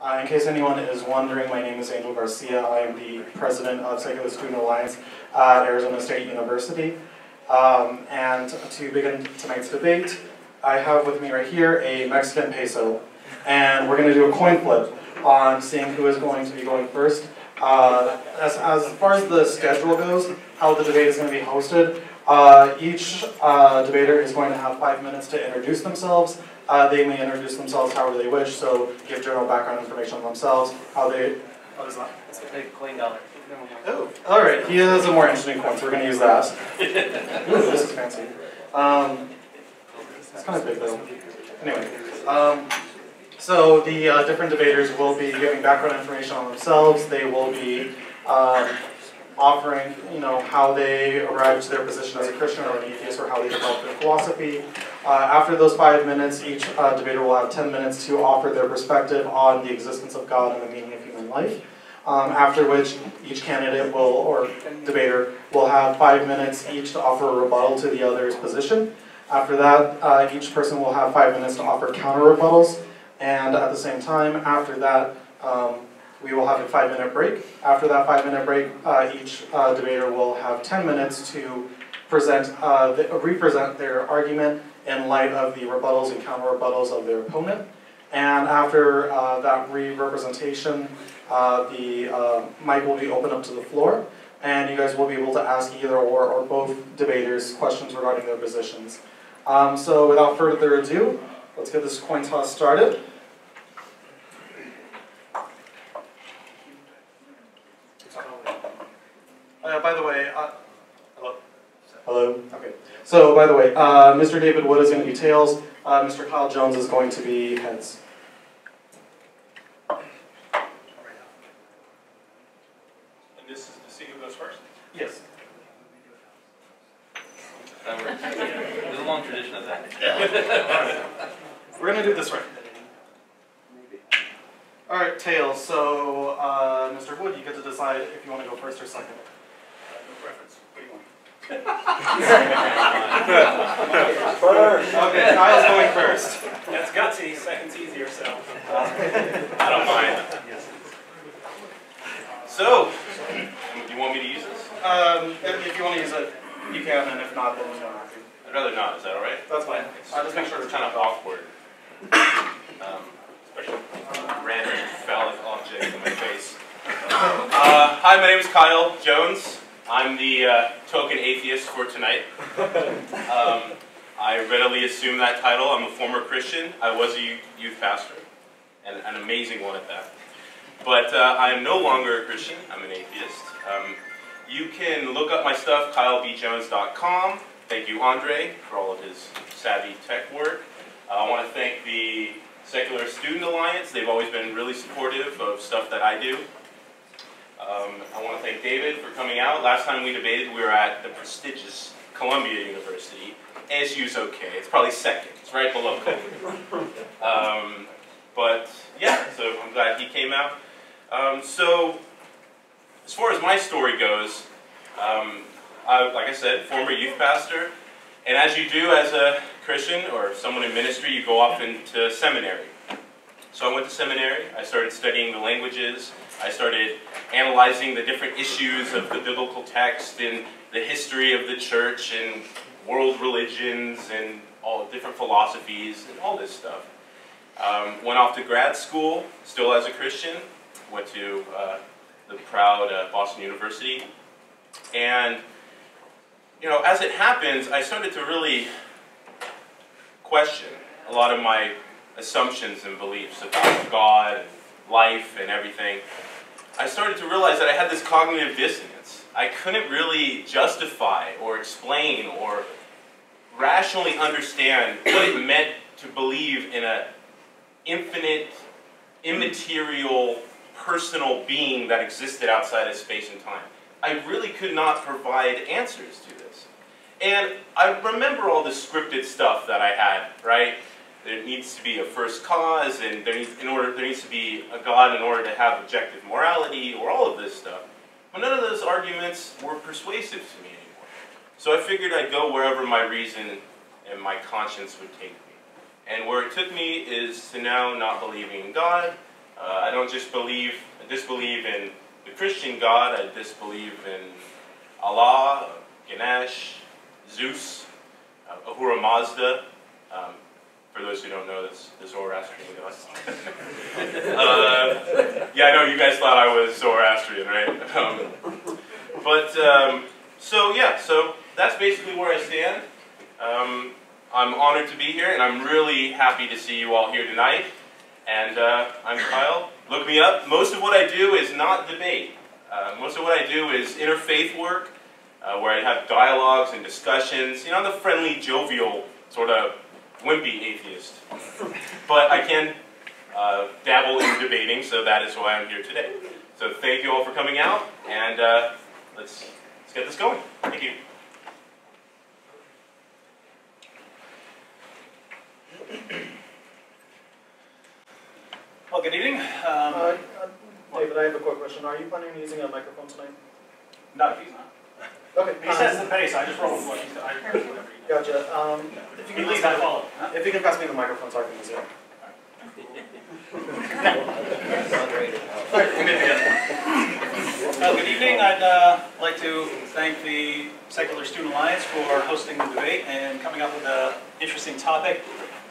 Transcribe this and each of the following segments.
In case anyone is wondering, my name is Angel Garcia. I am the president of Secular Student Alliance at Arizona State University. And to begin tonight's debate, I have with me right here a Mexican peso. And we're going to do a coin flip on seeing who is going to be going first. As far as the schedule goes, how the debate is going to be hosted, each debater is going to have 5 minutes to introduce themselves. They may introduce themselves however they wish, so give general background information on themselves, how they... What is that? It's a big coin dollar. Oh, alright, he has a more interesting coin, so we're going to use that. Ooh, this is fancy. It's kind of big though. Anyway, so the different debaters will be giving background information on themselves. They will be offering, how they arrived to their position as a Christian or an atheist, or how they developed their philosophy. After those 5 minutes, each debater will have 10 minutes to offer their perspective on the existence of God and the meaning of human life. After which, each candidate will, or debater, will have 5 minutes each to offer a rebuttal to the other's position. After that, each person will have 5 minutes to offer counter rebuttals. And at the same time, after that, we will have a 5-minute break. After that 5-minute break, each debater will have 10 minutes to represent their argument in light of the rebuttals and counter-rebuttals of their opponent. And after that re-representation, the mic will be opened up to the floor, and you guys will be able to ask either or both debaters questions regarding their positions. So without further ado, let's get this coin toss started. By the way, hello? Hello? Okay. So, by the way, Mr. David Wood is going to be tails, Mr. Kyle Jones is going to be heads. And this is to see who goes first? Yes. That works. There's a long tradition of that. Yeah. We're going to do this right. Alright, tails. So, Mr. Wood, you get to decide if you want to go first or second. No preference. What do you want? Okay, Kyle's going first. That's gutsy. Second's easier, so. I don't mind. So, do you want me to use this? If you want to use it, you can, and if not, then you don't have to. I'd rather not. Is that all right? That's fine. Just make sure It's kind of awkward. Especially random phallic object in my face. Hi, my name is Kyle Jones. I'm the token atheist for tonight. I readily assume that title. I'm a former Christian. I was a youth pastor, and an amazing one at that. But I am no longer a Christian. I'm an atheist. You can look up my stuff, KyleBJones.com. Thank you, Andre, for all of his savvy tech work. I want to thank the Secular Student Alliance. They've always been really supportive of stuff that I do. I want to thank David for coming out. Last time we debated, we were at the prestigious Columbia University. ASU's okay. It's probably second. It's right below Columbia. But yeah, so I'm glad he came out. So as far as my story goes, like I said, former youth pastor. And as you do as a Christian or someone in ministry, you go off into seminary. So I went to seminary. I started studying the languages. I started analyzing the different issues of the biblical text and the history of the church and world religions and all different philosophies and all this stuff. Went off to grad school, still as a Christian. Went to the proud Boston University. And, as it happens, I started to really question a lot of my assumptions and beliefs about God, and life, and everything. I started to realize that I had this cognitive dissonance. I couldn't really justify or explain or rationally understand what it meant to believe in an infinite, immaterial, personal being that existed outside of space and time. I really could not provide answers to this. And I remember all the scripted stuff that I had, right? There needs to be a first cause, and there needs to be a God in order to have objective morality, or all of this stuff. But none of those arguments were persuasive to me anymore. So I figured I'd go wherever my reason and my conscience would take me. And where it took me is to now not believing in God, I don't just disbelieve in the Christian God. I disbelieve in Allah, Ganesh, Zeus, Ahura Mazda. For those who don't know, that's the Zoroastrian God. Yeah, I know you guys thought I was Zoroastrian, right? So that's basically where I stand. I'm honored to be here, and I'm really happy to see you all here tonight. And I'm Kyle. Look me up. Most of what I do is not debate. Most of what I do is interfaith work, where I have dialogues and discussions. You know, I'm the friendly, jovial, sort of wimpy atheist. But I can dabble in debating, so that is why I'm here today. So thank you all for coming out, and let's get this going. Thank you. Well, good evening. David, I have a quick question. Are you planning on using a microphone tonight? No, he's not. Okay. He sets the pace. I just roll with what he said. I whatever he does. Gotcha. If you He can leads, pass I me- follow. Huh? If you can pass me the microphone so I can use it. Good evening. I'd like to thank the Secular Student Alliance for hosting the debate and coming up with an interesting topic,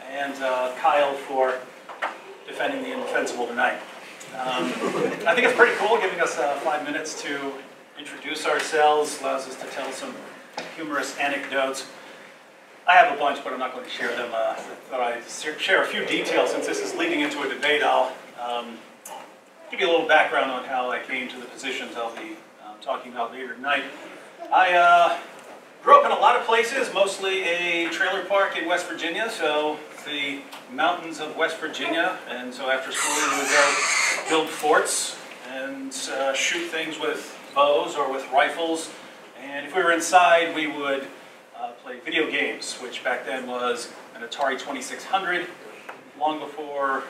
and Kyle for defending the indefensible tonight. I think it's pretty cool giving us 5 minutes to introduce ourselves, allows us to tell some humorous anecdotes. I have a bunch, but I'm not going to share them. I thought I'd share a few details. Since this is leading into a debate, I'll give you a little background on how I came to the positions I'll be talking about later tonight. I grew up in a lot of places, mostly a trailer park in West Virginia, so the mountains of West Virginia, and so after school we would go build forts and shoot things with bows or with rifles, and if we were inside we would play video games, which back then was an Atari 2600, long before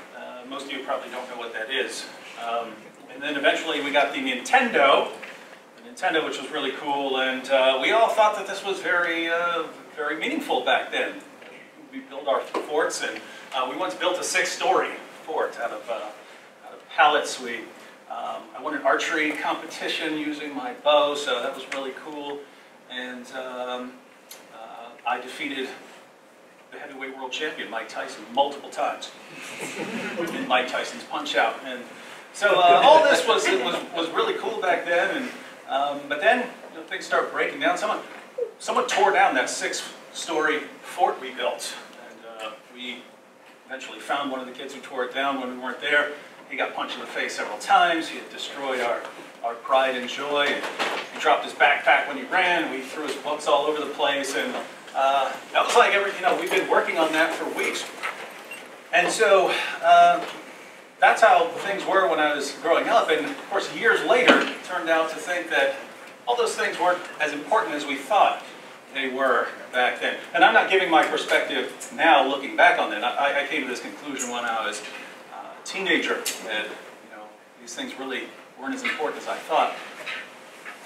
most of you probably don't know what that is. And then eventually we got the Nintendo, which was really cool, and we all thought that this was very, very meaningful back then. We built our forts, and we once built a 6-story fort out of pallets. I won an archery competition using my bow, so that was really cool. And I defeated the heavyweight world champion, Mike Tyson, multiple times in Mike Tyson's Punch-Out. And so all this was really cool back then. And but then things start breaking down. Someone tore down that 6-story fort we built, and we eventually found one of the kids who tore it down when we weren't there. He got punched in the face several times. He had destroyed our pride and joy. And he dropped his backpack when he ran. We threw his books all over the place, and that was like we've been working on that for weeks. And so that's how things were when I was growing up. And of course, years later, turned out to think that all those things weren't as important as we thought they were back then. And I'm not giving my perspective now, looking back on that. I came to this conclusion when I was a teenager that these things really weren't as important as I thought.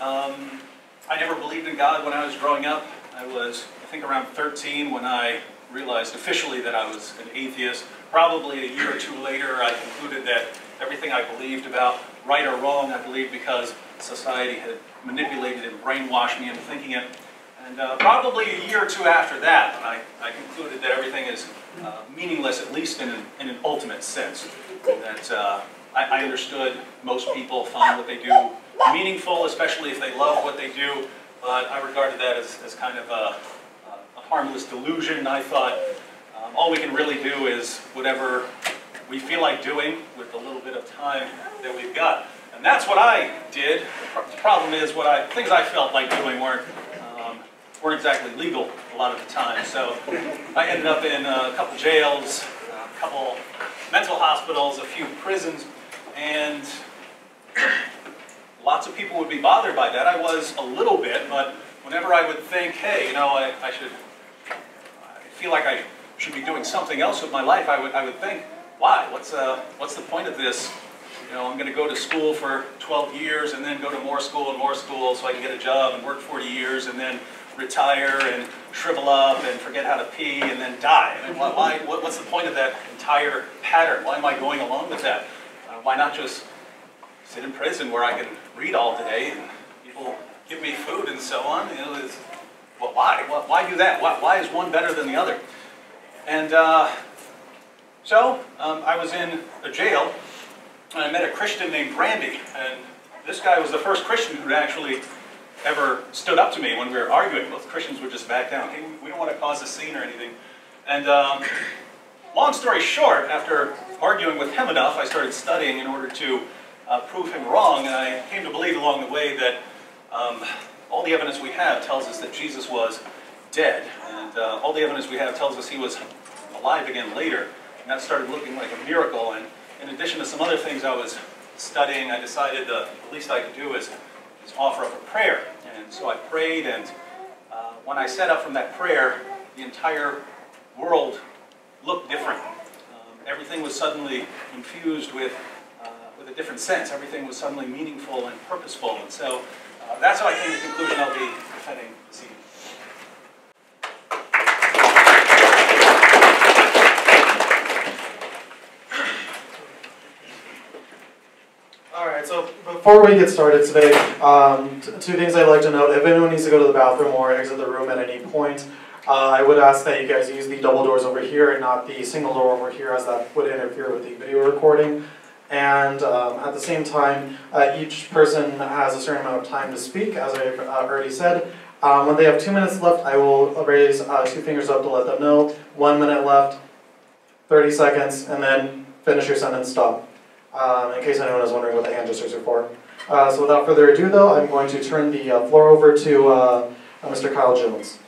I never believed in God when I was growing up. I was, I think, around 13 when I realized officially that I was an atheist. Probably a year or two later, I concluded that everything I believed about right or wrong, I believed because society had manipulated and brainwashed me into thinking it. And probably a year or two after that, I concluded that everything is meaningless, at least in an ultimate sense. That I understood most people find what they do meaningful, especially if they love what they do, but I regarded that as kind of a harmless delusion. I thought all we can really do is whatever we feel like doing with the little bit of time that we've got. And that's what I did. The problem is things I felt like doing weren't exactly legal a lot of the time. So I ended up in a couple jails, a couple mental hospitals, a few prisons, and lots of people would be bothered by that. I was a little bit, but whenever I would think, hey, I feel like I should be doing something else with my life, I would think, why? What's the point of this? I'm going to go to school for 12 years and then go to more school so I can get a job and work 40 years and then retire and shrivel up and forget how to pee and then die. I mean, what's the point of that entire pattern? Why am I going along with that? Why not just sit in prison where I can read all day and people give me food and so on? You know, well, why? Why do that? Why is one better than the other? And so I was in a jail, and I met a Christian named Randy. And this guy was the first Christian who actually ever stood up to me when we were arguing. Most Christians would just back down. Hey, we don't want to cause a scene or anything. And long story short, after arguing with him enough, I started studying in order to prove him wrong. And I came to believe along the way that all the evidence we have tells us that Jesus was dead. And all the evidence we have tells us he was alive again later. And that started looking like a miracle. And in addition to some other things I was studying, I decided the least I could do is offer up a prayer. And so I prayed, and when I sat up from that prayer, the entire world looked different. Everything was suddenly infused with a different sense. Everything was suddenly meaningful and purposeful. And so that's how I came to the conclusion I'll be defending this evening. Alright, so before we get started today, two things I'd like to note. If anyone needs to go to the bathroom or exit the room at any point, I would ask that you guys use the double doors over here and not the single door over here, as that would interfere with the video recording. And at the same time, each person has a certain amount of time to speak, as I've already said. When they have 2 minutes left, I will raise 2 fingers up to let them know. 1 minute left, 30 seconds, and then finish your sentence, stop. In case anyone is wondering what the hand gestures are for. So without further ado, though, I'm going to turn the floor over to Mr. Kyle Jones.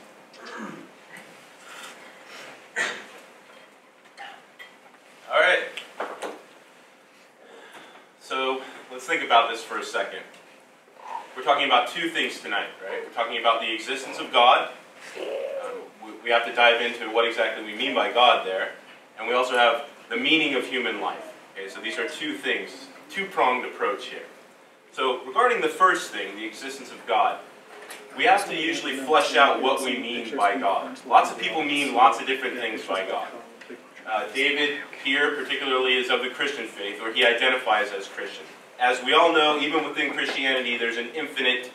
All right. So let's think about this for a second. We're talking about two things tonight, right? We're talking about the existence of God. We have to dive into what exactly we mean by God there. And we also have the meaning of human life. Okay, so these are two things, two-pronged approach here. So regarding the first thing, the existence of God, we have to usually flesh out what we mean by God. Lots of people mean lots of different things by God. David here particularly is of the Christian faith, or he identifies as Christian. As we all know, even within Christianity, there's an infinite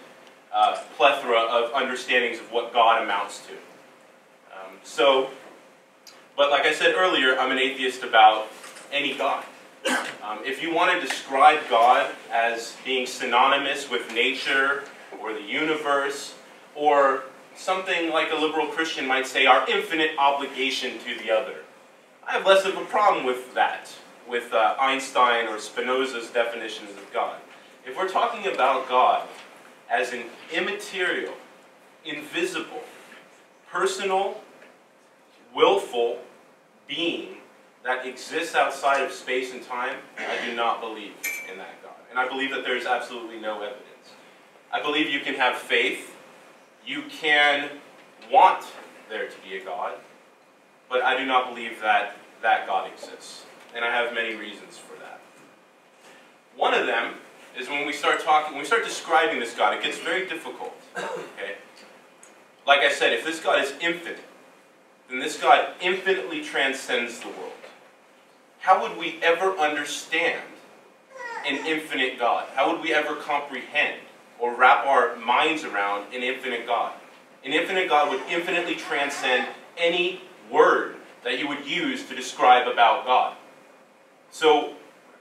plethora of understandings of what God amounts to. But like I said earlier, I'm an atheist about any God. If you want to describe God as being synonymous with nature or the universe, or something like a liberal Christian might say, our infinite obligation to the other, I have less of a problem with that, with Einstein or Spinoza's definitions of God. If we're talking about God as an immaterial, invisible, personal, willful being that exists outside of space and time, I do not believe in that God. And I believe that there is absolutely no evidence. I believe you can have faith, you can want there to be a God, but I do not believe that that God exists. And I have many reasons for that. One of them is when we start describing this God, it gets very difficult. Okay? Like I said, if this God is infinite, then this God infinitely transcends the world. How would we ever understand an infinite God? How would we ever comprehend or wrap our minds around an infinite God? An infinite God would infinitely transcend any word that you would use to describe about God. So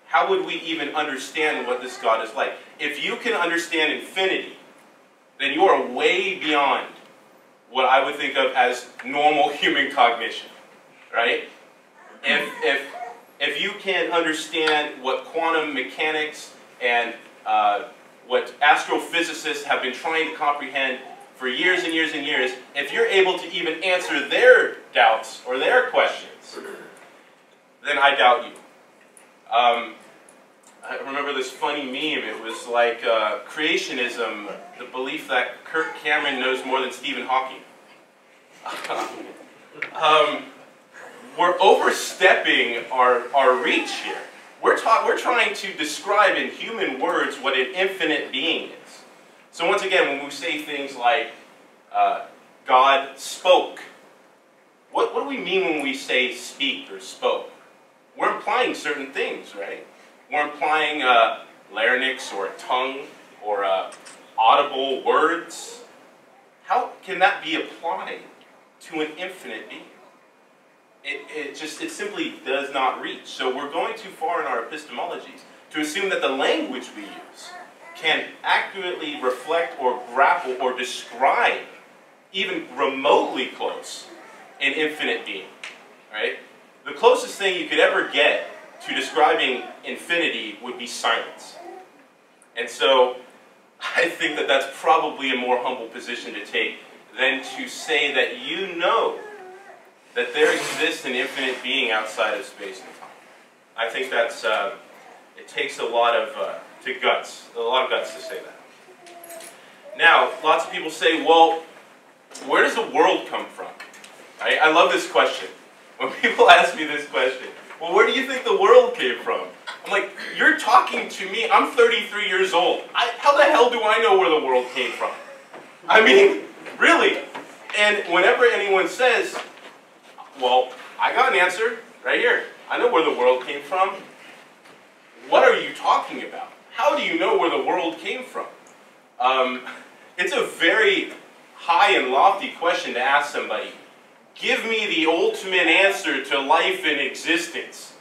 how would we even understand what this God is like? If you can understand infinity, then you are way beyond what I would think of as normal human cognition, right? If you can understand what quantum mechanics and what astrophysicists have been trying to comprehend for years and years and years, if you're able to even answer their doubts or their questions, then I doubt you. I remember this funny meme. It was like creationism, the belief that Kirk Cameron knows more than Stephen Hawking. We're overstepping our reach here. We're trying to describe in human words what an infinite being is. So once again, when we say things like God spoke, what do we mean when we say speak or spoke? We're implying certain things, right? We're implying larynx or a tongue or audible words. How can that be applied to an infinite being? It simply does not reach. So we're going too far in our epistemologies to assume that the language we use can accurately reflect or grapple or describe even remotely close an infinite being, right? The closest thing you could ever get to describing infinity would be silence. And so I think that that's probably a more humble position to take than to say that you know that there exists an infinite being outside of space and time. I think that's, it takes a lot of guts to say that. Now, lots of people say, well, where does the world come from? Right? I love this question. When people ask me this question, well, where do you think the world came from? I'm like, you're talking to me. I'm 33 years old. How the hell do I know where the world came from? I mean, really. And whenever anyone says, well, I got an answer right here. I know where the world came from. What are you talking about? How do you know where the world came from? It's a very high and lofty question to ask somebody. Give me the ultimate answer to life and existence.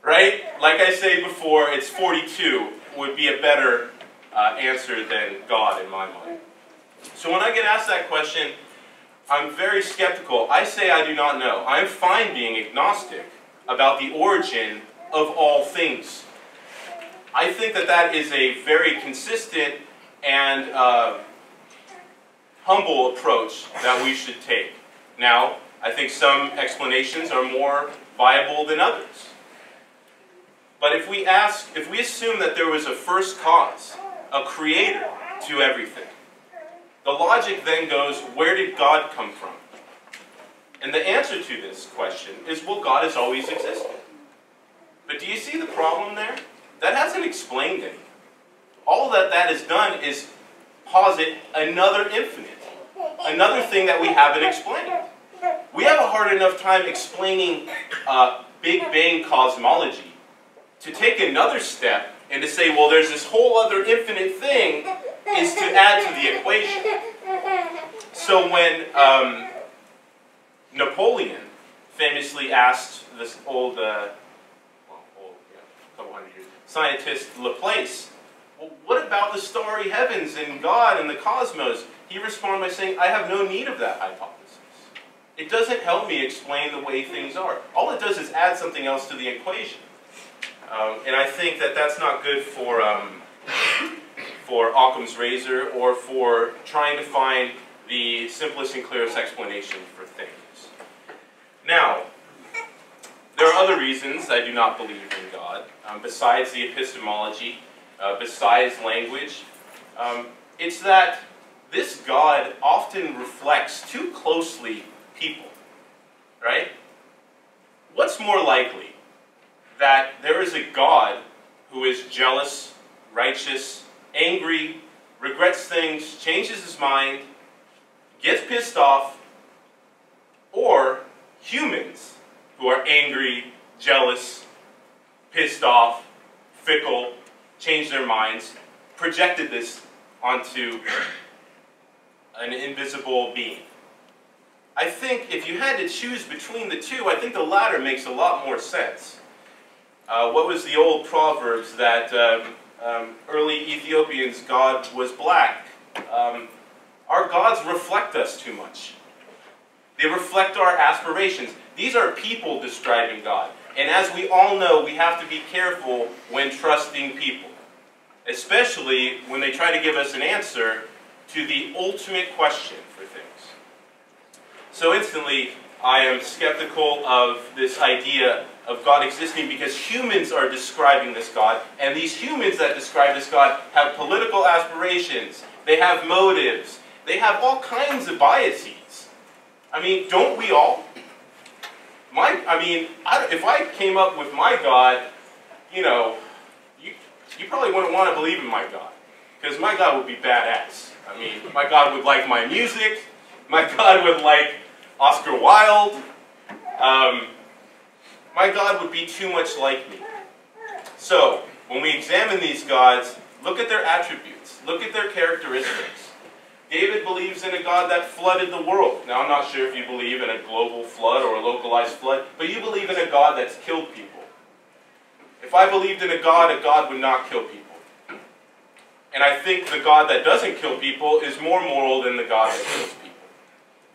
Right? Like I said before, it's 42 would be a better answer than God in my mind. So when I get asked that question, I'm very skeptical. I say I do not know. I'm fine being agnostic about the origin of all things. I think that that is a very consistent and humble approach that we should take. Now, I think some explanations are more viable than others. But if we assume that there was a first cause, a creator to everything, the logic then goes, where did God come from? And the answer to this question is, well, God has always existed. But do you see the problem there? That hasn't explained anything. All that has done is posit another infinite, another thing that we haven't explained. We have a hard enough time explaining Big Bang cosmology. To take another step and to say, well, there's this whole other infinite thing, is to add to the equation. So when Napoleon famously asked this old, couple hundred years, scientist Laplace, well, what about the starry heavens and God and the cosmos? He responded by saying, I have no need of that hypothesis. It doesn't help me explain the way things are. All it does is add something else to the equation. And I think that that's not good for Occam's razor or for trying to find the simplest and clearest explanation for things. Now, there are other reasons I do not believe in God, besides the epistemology, besides language. It's that this God often reflects too closely people, right? What's more likely? That there is a God who is jealous, righteous, angry, regrets things, changes his mind, gets pissed off, or humans who are angry, jealous, pissed off, fickle, change their minds, projected this onto an invisible being. I think if you had to choose between the two, I think the latter makes a lot more sense. What was the old proverbs that early Ethiopians' God was black? Our gods reflect us too much. They reflect our aspirations. These are people describing God. And as we all know, we have to be careful when trusting people, especially when they try to give us an answer to the ultimate question for things. So instantly, I am skeptical of this idea of God existing because humans are describing this God, and these humans that describe this God have political aspirations, they have motives, they have all kinds of biases. I mean, don't we all? If I came up with my God, you know, you probably wouldn't want to believe in my God, because my God would be badass. I mean, my God would like my music, my God would like Oscar Wilde, my God would be too much like me. So, when we examine these gods, look at their attributes, look at their characteristics. David believes in a God that flooded the world. Now, I'm not sure if you believe in a global flood or a localized flood, but you believe in a God that's killed people. If I believed in a God would not kill people. And I think the God that doesn't kill people is more moral than the God that kills people.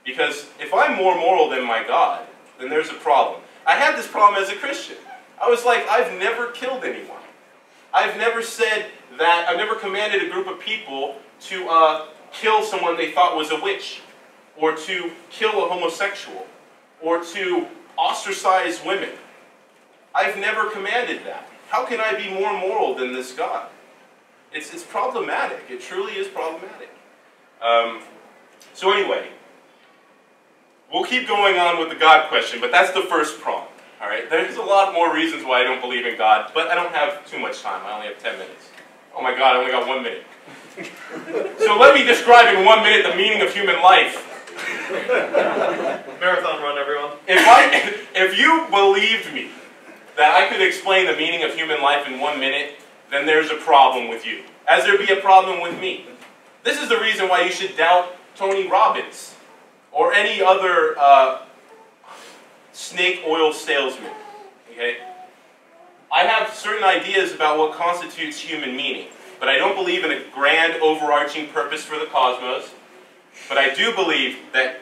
Because if I'm more moral than my God, then there's a problem. I had this problem as a Christian. I was like, I've never killed anyone. I've never commanded a group of people to kill someone they thought was a witch, or to kill a homosexual, or to ostracize women. I've never commanded that. How can I be more moral than this God? It's problematic. It truly is problematic. So anyway, we'll keep going on with the God question, but that's the first prong. All right? There's a lot more reasons why I don't believe in God, but I don't have too much time. I only have 10 minutes. Oh my God, I only got 1 minute. So let me describe in 1 minute the meaning of human life. Marathon run, everyone. If you believed me that I could explain the meaning of human life in 1 minute, then there's a problem with you, as there be a problem with me. This is the reason why you should doubt Tony Robbins or any other snake oil salesman. Okay? I have certain ideas about what constitutes human meaning, but I don't believe in a grand overarching purpose for the cosmos. But I do believe that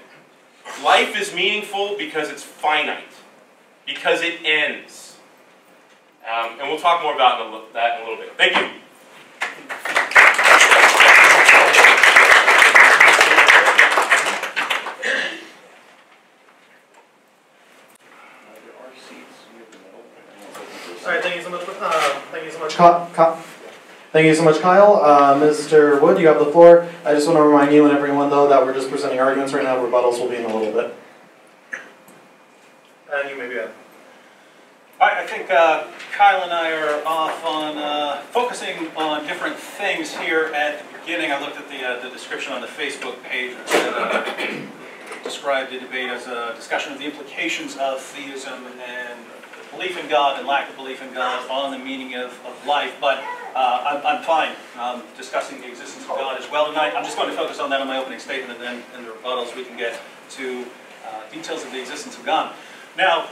life is meaningful because it's finite, because it ends. And we'll talk more about that in a little bit. Thank you. All right, thank you so much. Thank you so much, thank you so much, Kyle. Mr. Wood, you have the floor. I just want to remind you and everyone, though, that we're just presenting arguments right now. Rebuttals will be in a little bit. And you may be ahead. All right, I think Kyle and I are off on focusing on different things here at the beginning. I looked at the description on the Facebook page that described the debate as a discussion of the implications of theism and belief in God and lack of belief in God on the meaning of life. But I'm fine discussing the existence of God as well tonight. I'm just going to focus on that in my opening statement, and then in the rebuttals we can get to details of the existence of God. Now,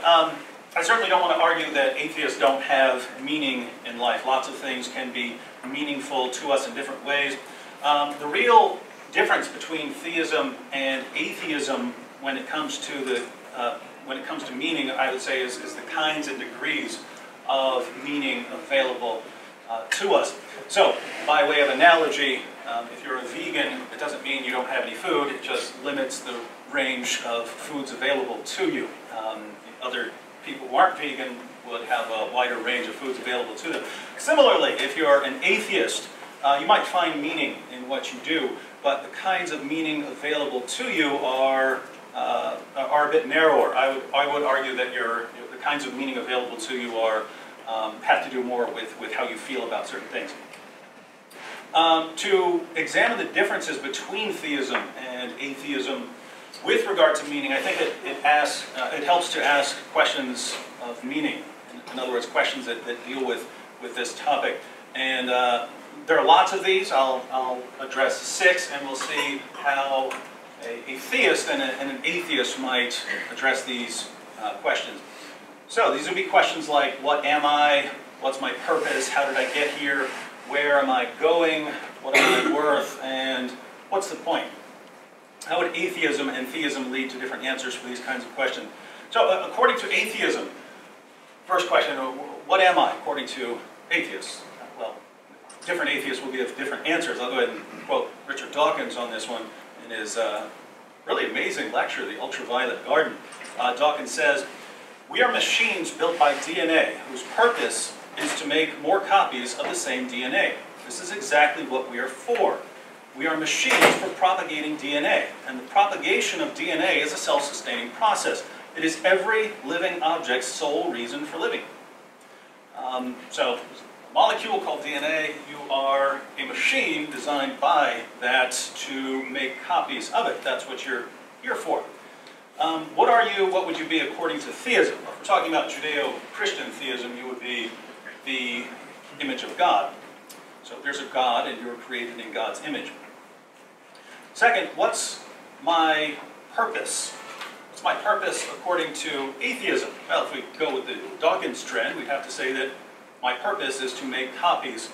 I certainly don't want to argue that atheists don't have meaning in life. Lots of things can be meaningful to us in different ways. The real difference between theism and atheism when it comes to meaning, I would say, is the kinds and degrees of meaning available to us. So, by way of analogy, if you're a vegan, it doesn't mean you don't have any food. It just limits the range of foods available to you. Other people who aren't vegan would have a wider range of foods available to them. Similarly, if you're an atheist, you might find meaning in what you do, but the kinds of meaning available to you are a bit narrower. I would argue that the kinds of meaning available to you have to do more with how you feel about certain things. To examine the differences between theism and atheism with regard to meaning, I think it helps to ask questions of meaning. In other words, questions that deal with this topic. And there are lots of these. I'll address 6, and we'll see how a theist and an atheist might address these questions. So these would be questions like, what am I? What's my purpose? How did I get here? Where am I going? What am I worth? And what's the point? How would atheism and theism lead to different answers for these kinds of questions? So according to atheism, first question, what am I according to atheists? Well, different atheists will give different answers. I'll go ahead and quote Richard Dawkins on this one in his really amazing lecture, The Ultraviolet Garden. Dawkins says, "We are machines built by DNA whose purpose is to make more copies of the same DNA. This is exactly what we are for. We are machines for propagating DNA, and the propagation of DNA is a self-sustaining process. It is every living object's sole reason for living." So, a molecule called DNA, you are a machine designed by that to make copies of it. That's what you're here for. What would you be according to theism? If we're talking about Judeo-Christian theism, you would be the image of God. So there's a God, and you're created in God's image. Second, what's my purpose? What's my purpose according to atheism? Well, if we go with the Dawkins trend, we'd have to say that my purpose is to make copies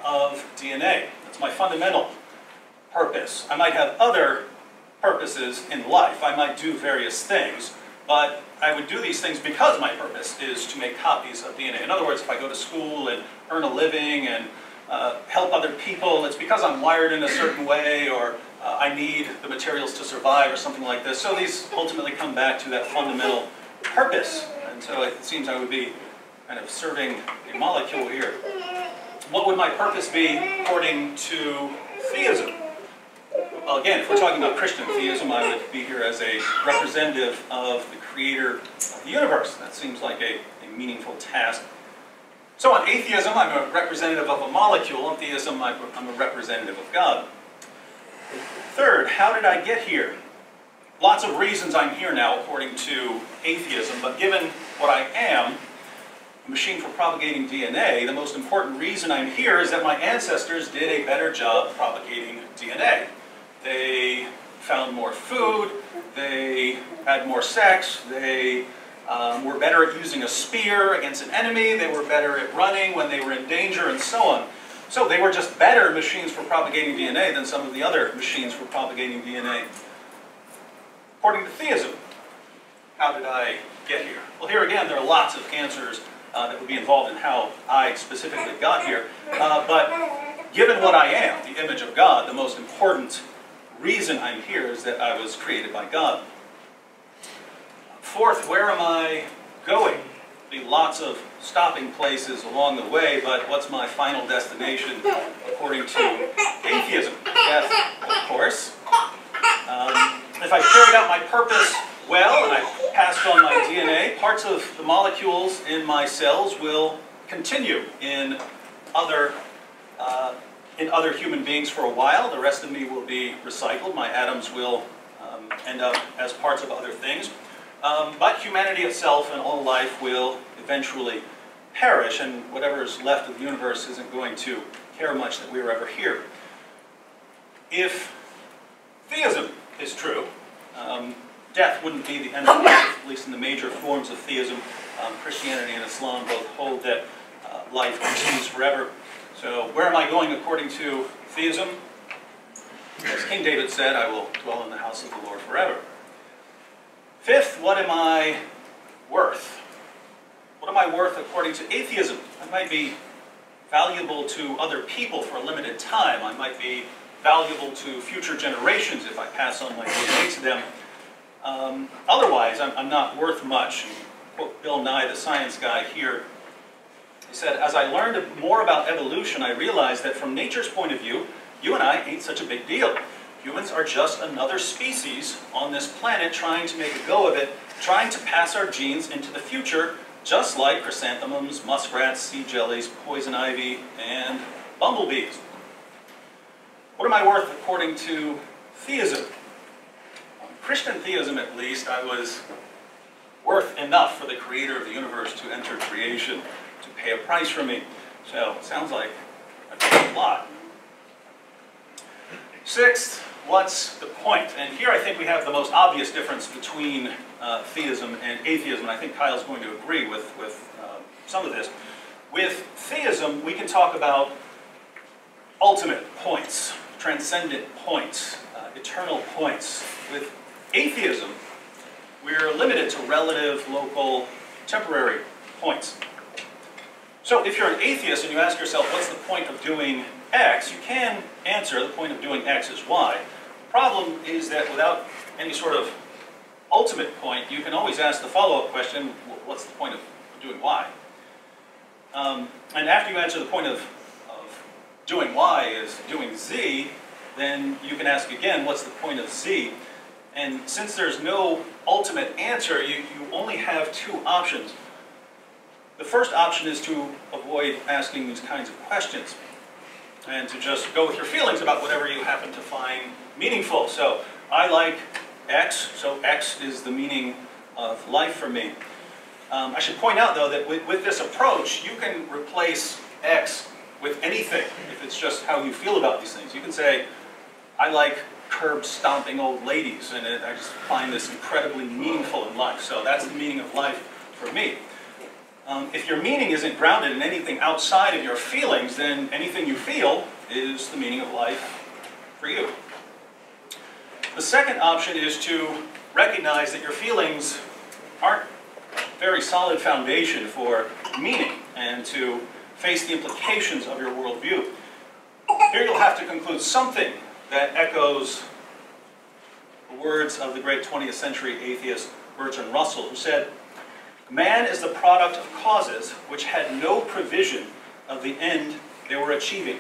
of DNA. That's my fundamental purpose. I might have other purposes in life. I might do various things, but I would do these things because my purpose is to make copies of DNA. In other words, if I go to school and earn a living and help other people, it's because I'm wired in a certain way, or I need the materials to survive, or something like this. So these ultimately come back to that fundamental purpose. And so it seems I would be kind of serving a molecule here. What would my purpose be according to theism? Well, again, if we're talking about Christian theism, I would be here as a representative of the creator of the universe. That seems like a meaningful task. So on atheism, I'm a representative of a molecule. On theism, I'm a representative of God. Third, how did I get here? Lots of reasons I'm here now according to atheism, but given what I am, a machine for propagating DNA, the most important reason I'm here is that my ancestors did a better job propagating DNA. They found more food, they had more sex, they were better at using a spear against an enemy, they were better at running when they were in danger, and so on. So they were just better machines for propagating DNA than some of the other machines for propagating DNA. According to theism, how did I get here? Well, here again, there are lots of answers that would be involved in how I specifically got here. But given what I am, the image of God, the most important reason I'm here is that I was created by God. Fourth, where am I going? There'll be lots of stopping places along the way, but what's my final destination according to atheism? Death, of course. If I carried out my purpose well and I passed on my DNA, parts of the molecules in my cells will continue in other human beings for a while. The rest of me will be recycled. My atoms will end up as parts of other things. But humanity itself and all life will eventually perish, and whatever is left of the universe isn't going to care much that we are ever here. If theism is true, death wouldn't be the end of life, at least in the major forms of theism. Christianity and Islam both hold that life continues forever. So where am I going according to theism? As King David said, I will dwell in the house of the Lord forever. Fifth, what am I worth? What am I worth according to atheism? I might be valuable to other people for a limited time. I might be valuable to future generations if I pass on my DNA to them. Otherwise, I'm not worth much. And quote Bill Nye, the science guy here. He said, as I learned more about evolution, I realized that from nature's point of view, you and I ain't such a big deal. Humans are just another species on this planet trying to make a go of it, trying to pass our genes into the future, just like chrysanthemums, muskrats, sea jellies, poison ivy, and bumblebees. What am I worth according to theism? Christian theism, at least, I was worth enough for the creator of the universe to enter creation, to pay a price for me. So, it sounds like a lot. Sixth, what's the point? And here I think we have the most obvious difference between theism and atheism. I think Kyle's going to agree with some of this. With theism, we can talk about ultimate points, transcendent points, eternal points. With atheism, we're limited to relative, local, temporary points. So if you're an atheist and you ask yourself, what's the point of doing X, you can answer the point of doing X is Y. The problem is that without any sort of ultimate point, you can always ask the follow-up question, what's the point of doing Y? And after you answer the point of doing Y is doing Z, then you can ask again, what's the point of Z? And since there's no ultimate answer, you only have two options. The first option is to avoid asking these kinds of questions and to just go with your feelings about whatever you happen to find meaningful. So I like X, so X is the meaning of life for me. I should point out, though, that with this approach, you can replace X with anything, if it's just how you feel about these things. You can say, I like curb-stomping old ladies, and I just find this incredibly meaningful in life. So that's the meaning of life for me. If your meaning isn't grounded in anything outside of your feelings, then anything you feel is the meaning of life for you. The second option is to recognize that your feelings aren't a very solid foundation for meaning, and to face the implications of your worldview. Here you'll have to conclude something that echoes the words of the great 20th century atheist Bertrand Russell, who said, "Man is the product of causes which had no provision of the end they were achieving.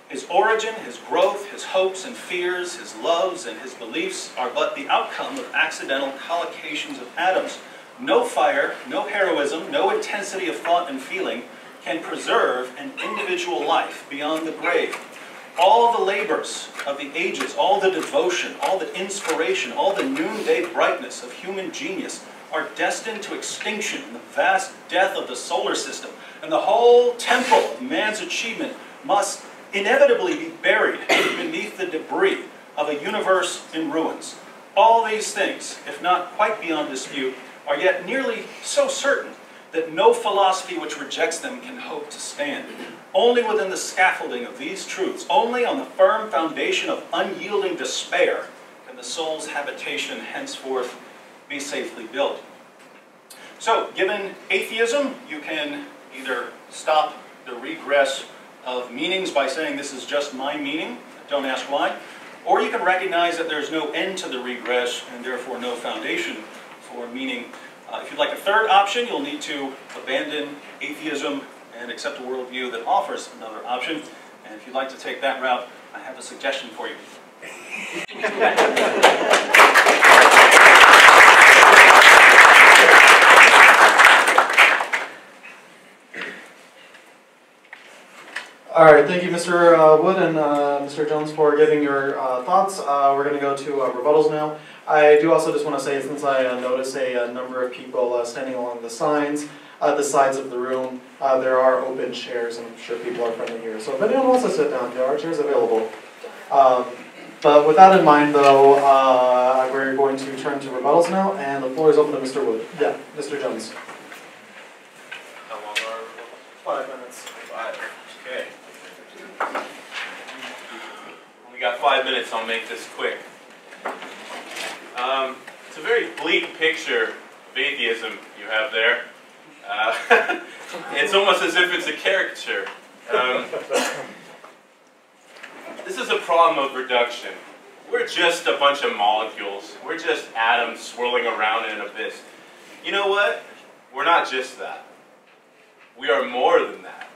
His origin, his growth, his hopes and fears, his loves and his beliefs are but the outcome of accidental collocations of atoms. No fire, no heroism, no intensity of thought and feeling can preserve an individual life beyond the grave. All the labors of the ages, all the devotion, all the inspiration, all the noonday brightness of human genius are destined to extinction in the vast death of the solar system, and the whole temple of man's achievement must inevitably be buried beneath the debris of a universe in ruins. All these things, if not quite beyond dispute, are yet nearly so certain that no philosophy which rejects them can hope to stand. Only within the scaffolding of these truths, only on the firm foundation of unyielding despair, can the soul's habitation henceforth be safely built." So, given atheism, you can either stop the regress of meanings by saying this is just my meaning, don't ask why, or you can recognize that there's no end to the regress and therefore no foundation for meaning. If you'd like a third option, you'll need to abandon atheism and accept a worldview that offers another option. And if you'd like to take that route, I have a suggestion for you. All right, thank you, Mr. Wood and Mr. Jones, for giving your thoughts. We're going to go to rebuttals now. I do also just want to say, since I noticed a number of people standing along the sides of the room, there are open chairs, and I'm sure people are friendly here. So if anyone wants to sit down, there are chairs available. But with that in mind, though, we're going to turn to rebuttals now, and the floor is open to Mr. Wood. Yeah, Mr. Jones. How long are rebuttals? 5 minutes. 5. Okay. We got 5 minutes. I'll make this quick. It's a very bleak picture of atheism you have there. It's almost as if it's a caricature. This is a problem of reduction. We're just a bunch of molecules. We're just atoms swirling around in an abyss. You know what? We're not just that. We are more than that.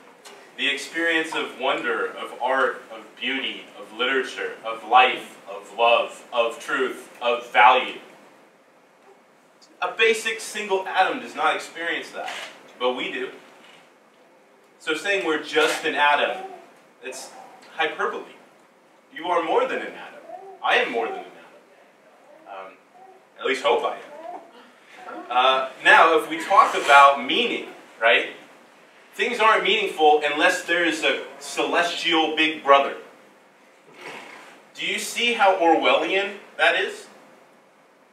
The experience of wonder, of art, of beauty, of literature, of life, of love, of truth, of value. A basic single atom does not experience that, but we do. So saying we're just an atom, it's hyperbole. You are more than an atom. I am more than an atom. At least hope I am. Now, if we talk about meaning, right? Things aren't meaningful unless there is a celestial big brother. Do you see how Orwellian that is?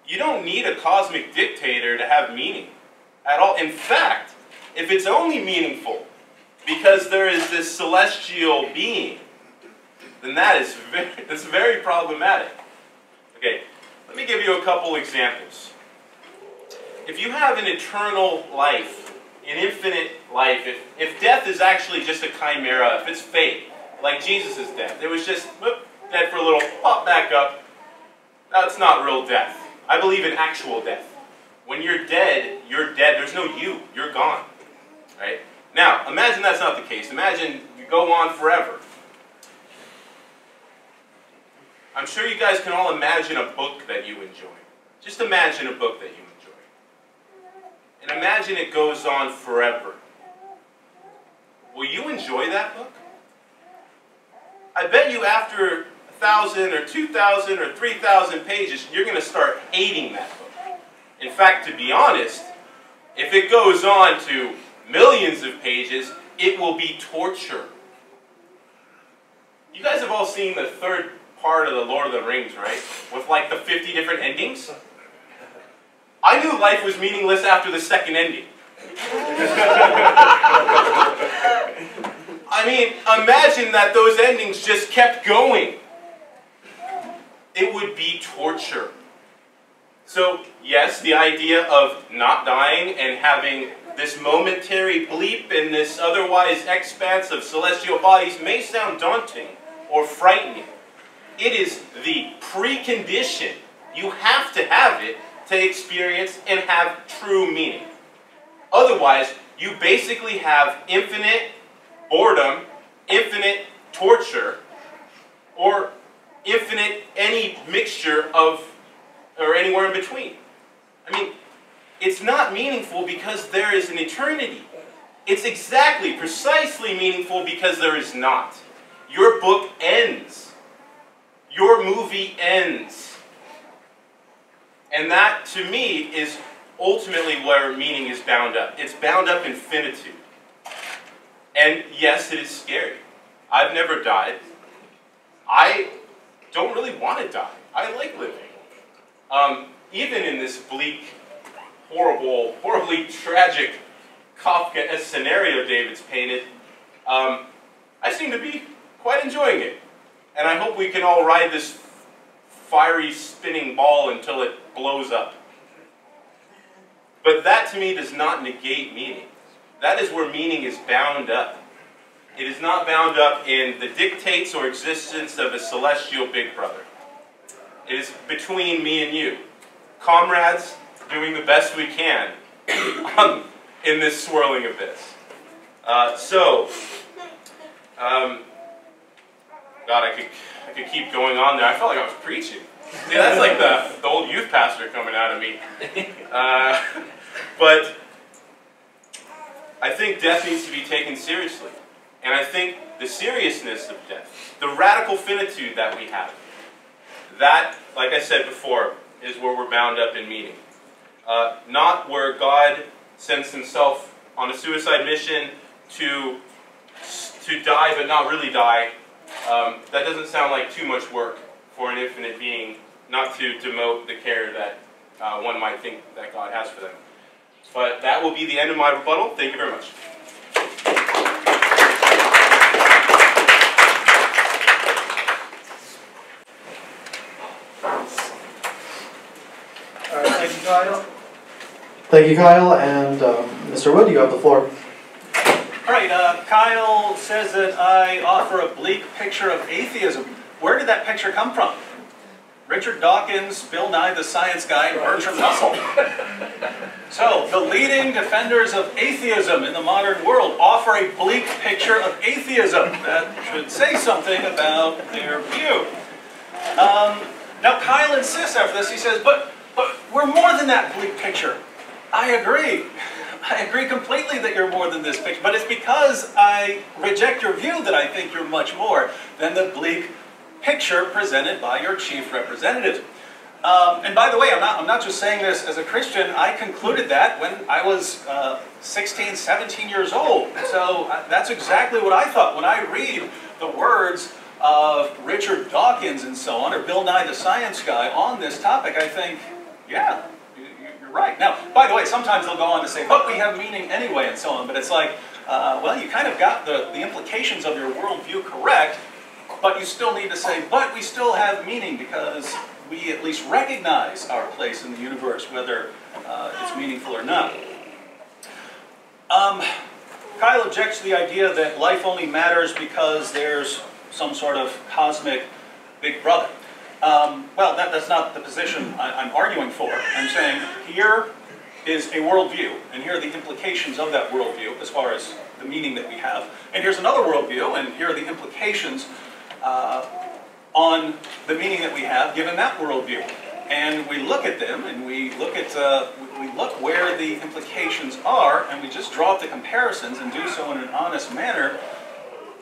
You don't need a cosmic dictator to have meaning at all. In fact, if it's only meaningful because there is this celestial being, then that's very problematic. Okay, let me give you a couple examples. If you have an eternal life, an infinite life, if death is actually just a chimera, if it's fake, like Jesus' death, it was just whoop, dead for a little, pop back up, that's not real death. I believe in actual death. When you're dead, there's no you, you're gone. Right? Now, imagine that's not the case. Imagine you go on forever. I'm sure you guys can all imagine a book that you enjoy. Just imagine a book that you enjoy. And imagine it goes on forever. Will you enjoy that book? I bet you after 1,000 or 2,000 or 3,000 pages, you're going to start hating that book. In fact, to be honest, if it goes on to millions of pages, it will be torture. You guys have all seen the third part of the Lord of the Rings, right? With like the 50 different endings. I knew life was meaningless after the second ending. I mean, imagine that those endings just kept going. It would be torture. So, yes, the idea of not dying and having this momentary bleep in this otherwise expanse of celestial bodies may sound daunting or frightening. It is the precondition. You have to have it to experience and have true meaning. Otherwise, you basically have infinite boredom, infinite torture, or infinite any mixture of, or anywhere in between. I mean, it's not meaningful because there is an eternity. It's exactly, precisely meaningful because there is not. Your book ends. Your movie ends. And that, to me, is ultimately where meaning is bound up. It's bound up in finitude. And yes, it is scary. I've never died. I don't really want to die. I like living. Even in this bleak, horrible, horribly tragic Kafka-esque scenario David's painted, I seem to be quite enjoying it. And I hope we can all ride this fiery spinning ball until it blows up. But that to me does not negate meaning. That is where meaning is bound up. It is not bound up in the dictates or existence of a celestial big brother. It is between me and you. Comrades, doing the best we can in this swirling abyss. God, I could keep going on there. I felt like I was preaching. See, that's like the old youth pastor coming out of me. But I think death needs to be taken seriously. And I think the seriousness of death, the radical finitude that we have, that, like I said before, is where we're bound up in meaning. Not where God sends himself on a suicide mission to die but not really die. That doesn't sound like too much work for an infinite being, not to demote the care that one might think that God has for them. But that will be the end of my rebuttal. Thank you very much. All right, thank you, Kyle. Thank you, Kyle, and Mr. Wood, you have the floor. All right, Kyle says that I offer a bleak picture of atheism. Where did that picture come from? Richard Dawkins, Bill Nye the Science Guy, and Bertrand Russell. So, the leading defenders of atheism in the modern world offer a bleak picture of atheism. That should say something about their view. Now, Kyle insists after this, he says, but we're more than that bleak picture. I agree. I agree completely that you're more than this picture, but it's because I reject your view that I think you're much more than the bleak picture presented by your chief representative. And by the way, I'm not just saying this as a Christian. I concluded that when I was 16, 17 years old. So that's exactly what I thought. When I read the words of Richard Dawkins and so on, or Bill Nye the Science Guy on this topic, I think, yeah, you're right. Now, by the way, sometimes they'll go on to say, but we have meaning anyway, and so on. But it's like, well, you kind of got the implications of your worldview correct, but you still need to say, but we still have meaning because we at least recognize our place in the universe, whether it's meaningful or not. Kyle objects to the idea that life only matters because there's some sort of cosmic big brother. Well, that's not the position I'm arguing for. I'm saying here is a worldview, and here are the implications of that worldview as far as the meaning that we have. And here's another worldview, and here are the implications on the meaning that we have given that worldview. And we look at them, and we look where the implications are, and we just draw up the comparisons and do so in an honest manner.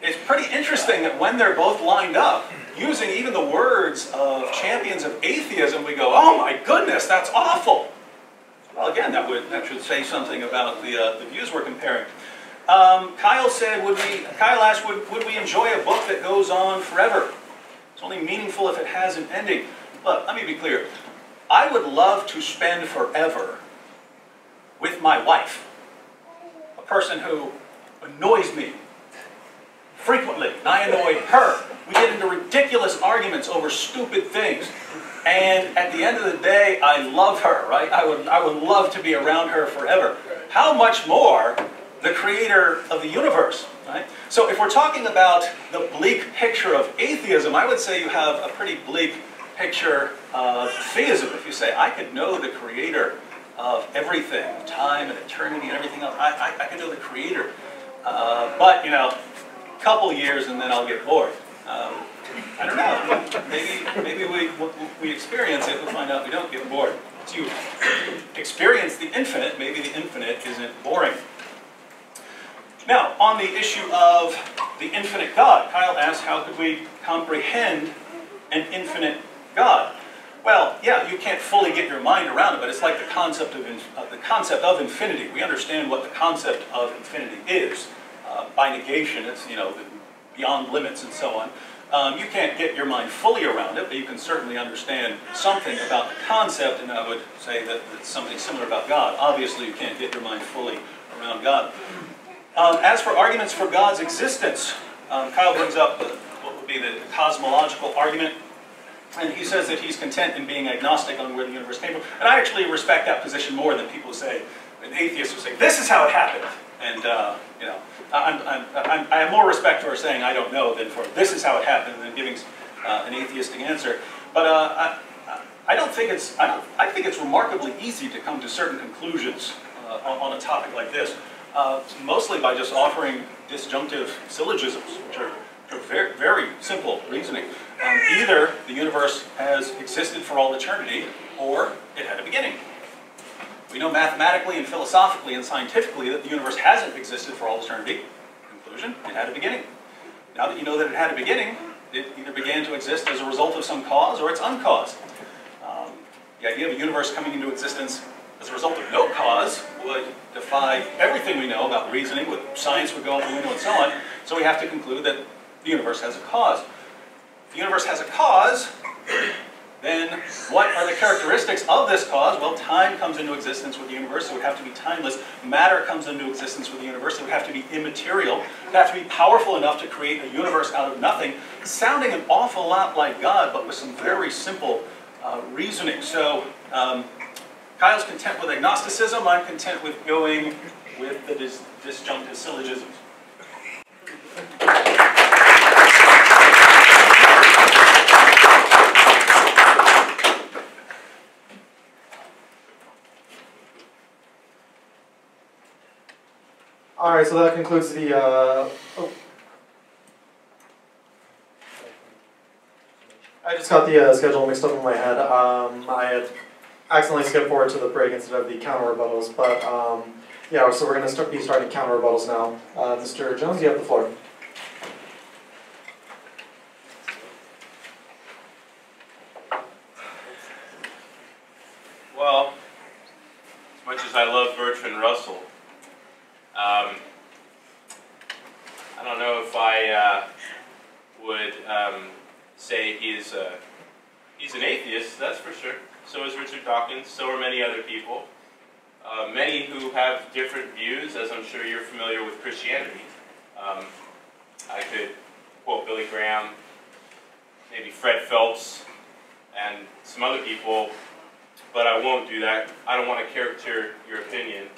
It's pretty interesting that when they're both lined up, using even the words of champions of atheism, we go, oh my goodness, that's awful. Well, again, that should say something about the views we're comparing. Kyle asked, would we enjoy a book that goes on forever? It's only meaningful if it has an ending. Look, let me be clear. I would love to spend forever with my wife, a person who annoys me frequently, and I annoy her. We get into ridiculous arguments over stupid things. And at the end of the day, I love her, right? I would love to be around her forever. How much more the creator of the universe, right? So if we're talking about the bleak picture of atheism, I would say you have a pretty bleak picture of theism. If you say, I could know the creator of everything, time and eternity and everything else, I could know the creator. But, you know, a couple years and then I'll get bored. I don't know. Maybe we experience it, we'll find out we don't get bored. Once you experience the infinite, maybe the infinite isn't boring. Now, on the issue of the infinite God, Kyle asked, how could we comprehend an infinite God? Well, yeah, you can't fully get your mind around it, but it's like the concept of infinity. We understand what the concept of infinity is. By negation, it's, you know, beyond limits and so on. You can't get your mind fully around it, but you can certainly understand something about the concept, and I would say that it's something similar about God. Obviously, you can't get your mind fully around God. As for arguments for God's existence, Kyle brings up what would be the cosmological argument, and he says that he's content in being agnostic on where the universe came from. And I actually respect that position more than people who say, an atheist who say, this is how it happened. And, you know, I have more respect for saying I don't know than for this is how it happened than giving an atheistic answer. But I think it's remarkably easy to come to certain conclusions on a topic like this, mostly by just offering disjunctive syllogisms, which are very, very simple reasoning. Either the universe has existed for all eternity, or it had a beginning. We know mathematically and philosophically and scientifically that the universe hasn't existed for all eternity. Conclusion, it had a beginning. Now that you know that it had a beginning, it either began to exist as a result of some cause or it's uncaused. The idea of a universe coming into existence as a result of no cause would defy everything we know about reasoning, what science would go out the window and so on. So we have to conclude that the universe has a cause. If the universe has a cause, then what are the characteristics of this cause? Well, time comes into existence with the universe, so it would have to be timeless. Matter comes into existence with the universe, so it would have to be immaterial. It would have to be powerful enough to create a universe out of nothing, sounding an awful lot like God, but with some very simple reasoning. So Kyle's content with agnosticism. I'm content with going with the disjunctive syllogisms. All right, so that concludes the. I just got the schedule mixed up in my head. I had accidentally skipped forward to the break instead of the counter rebuttals, but yeah, so we're going to be starting counter rebuttals now. Mr. Jones, you have the floor. Well, as much as I love Bertrand Russell, I don't know if I would say he's an atheist, that's for sure. So is Richard Dawkins, so are many other people. Many who have different views, as I'm sure you're familiar with Christianity. I could quote Billy Graham, maybe Fred Phelps, and some other people, but I won't do that. I don't want to caricature your opinion.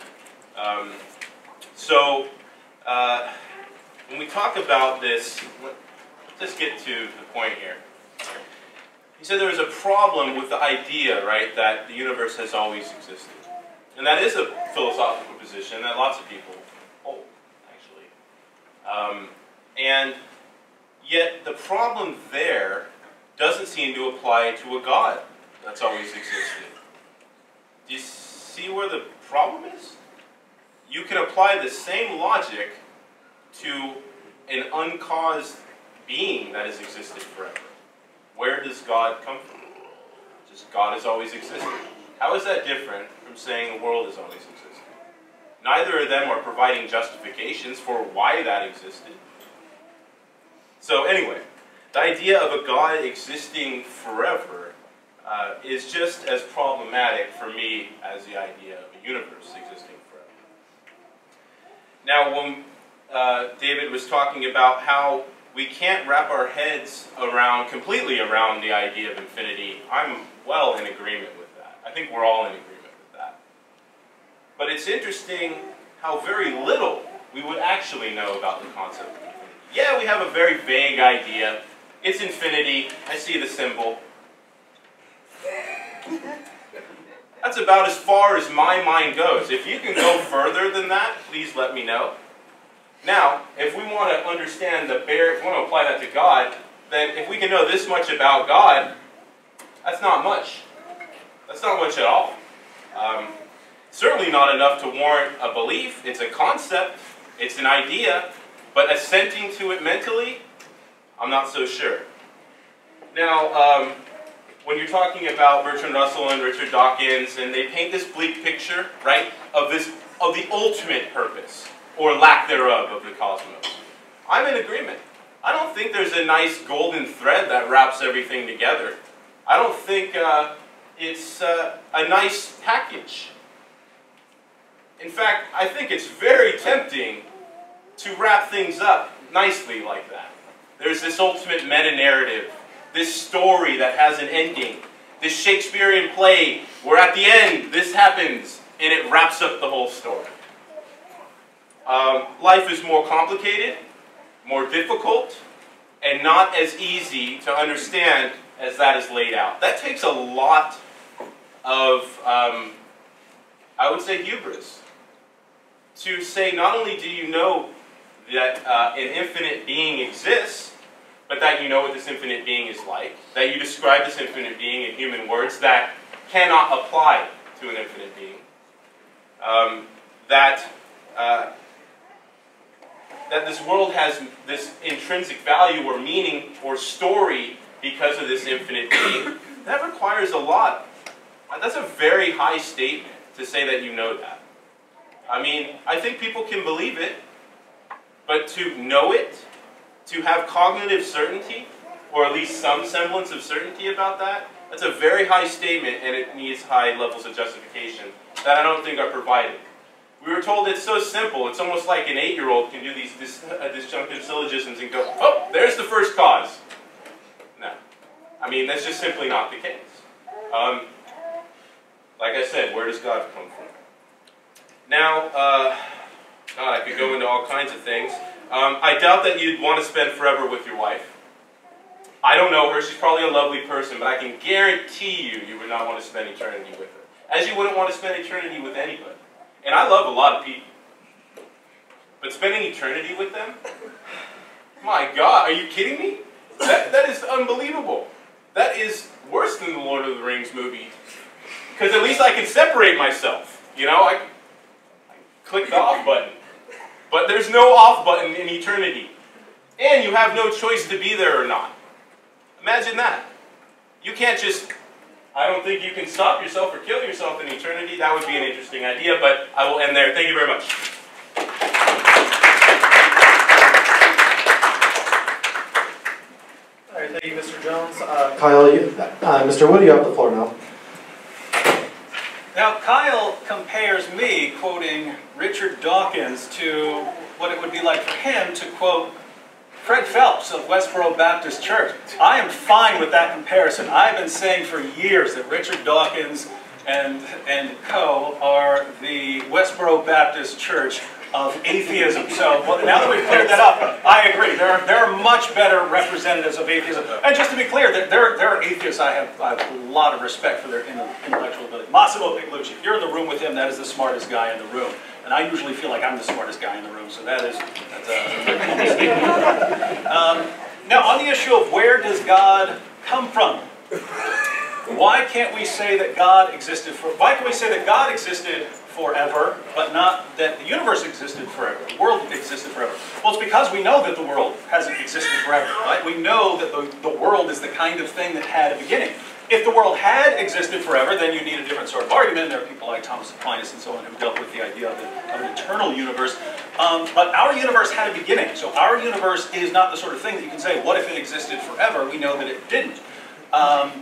When we talk about this, let's get to the point here. He said there was a problem with the idea, right, that the universe has always existed. And that is a philosophical position that lots of people hold, actually. And yet the problem there doesn't seem to apply to a God that's always existed. Do you see where the problem is? You can apply the same logic to an uncaused being that has existed forever. Where does God come from? Just God has always existed. How is that different from saying the world has always existed? Neither of them are providing justifications for why that existed. So anyway, the idea of a God existing forever is just as problematic for me as the idea of a universe existing forever. Now, when David was talking about how we can't wrap our heads completely around the idea of infinity, I'm well in agreement with that. I think we're all in agreement with that. But it's interesting how very little we would actually know about the concept of infinity. Yeah, we have a very vague idea. It's infinity. I see the symbol. That's about as far as my mind goes. If you can go further than that, please let me know. Now, if we want to understand if we want to apply that to God, then if we can know this much about God, that's not much. That's not much at all. Certainly not enough to warrant a belief. It's a concept. It's an idea. But assenting to it mentally, I'm not so sure. Now, when you're talking about Bertrand Russell and Richard Dawkins, and they paint this bleak picture, right, of the ultimate purpose, or lack thereof, of the cosmos, I'm in agreement. I don't think there's a nice golden thread that wraps everything together. I don't think it's a nice package. In fact, I think it's very tempting to wrap things up nicely like that. There's this ultimate meta-narrative, this story that has an ending, this Shakespearean play where at the end this happens and it wraps up the whole story. Life is more complicated, more difficult, and not as easy to understand as that is laid out. That takes a lot of, I would say, hubris. To say not only do you know that an infinite being exists, but that you know what this infinite being is like, that you describe this infinite being in human words that cannot apply to an infinite being, that this world has this intrinsic value or meaning or story because of this infinite being, that requires a lot. That's a very high statement to say that you know that. I mean, I think people can believe it, but to know it, to have cognitive certainty, or at least some semblance of certainty about that, that's a very high statement, and it needs high levels of justification that I don't think are provided. We were told it's so simple, it's almost like an 8-year-old can do these disjunctive syllogisms and go, oh, there's the first cause. No. I mean, that's just simply not the case. Like I said, where does God come from? Now, God, I could go into all kinds of things. I doubt that you'd want to spend forever with your wife. I don't know her. She's probably a lovely person, but I can guarantee you would not want to spend eternity with her. As you wouldn't want to spend eternity with anybody. And I love a lot of people. But spending eternity with them? My God, are you kidding me? That is unbelievable. That is worse than the Lord of the Rings movie. Because at least I can separate myself. You know, I click the off button. But there's no off button in eternity. And you have no choice to be there or not. Imagine that. You can't just, I don't think you can stop yourself or kill yourself in eternity. That would be an interesting idea, but I will end there. Thank you very much. All right, thank you, Mr. Jones. Kyle, Mr. Wood, you have the floor now. Now, Kyle compares me quoting Richard Dawkins to what it would be like for him to quote Fred Phelps of Westboro Baptist Church. I am fine with that comparison. I've been saying for years that Richard Dawkins and co. are the Westboro Baptist Church of atheism. So now that we've cleared that up, I agree. There are much better representatives of atheism. And just to be clear, there are atheists I have a lot of respect for their intellectual ability. Massimo Pigliucci, if you're in the room with him, that is the smartest guy in the room. And I usually feel like I'm the smartest guy in the room, so that's now, on the issue of where does God come from? Why can't we say that God existed why can we say that God existed forever, but not that the universe existed forever, the world existed forever? Well, it's because we know that the world hasn't existed forever, right? We know that the world is the kind of thing that had a beginning. If the world had existed forever, then you need a different sort of argument. There are people like Thomas Aquinas and so on who dealt with the idea of an eternal universe. But our universe had a beginning. So our universe is not the sort of thing that you can say, what if it existed forever? We know that it didn't.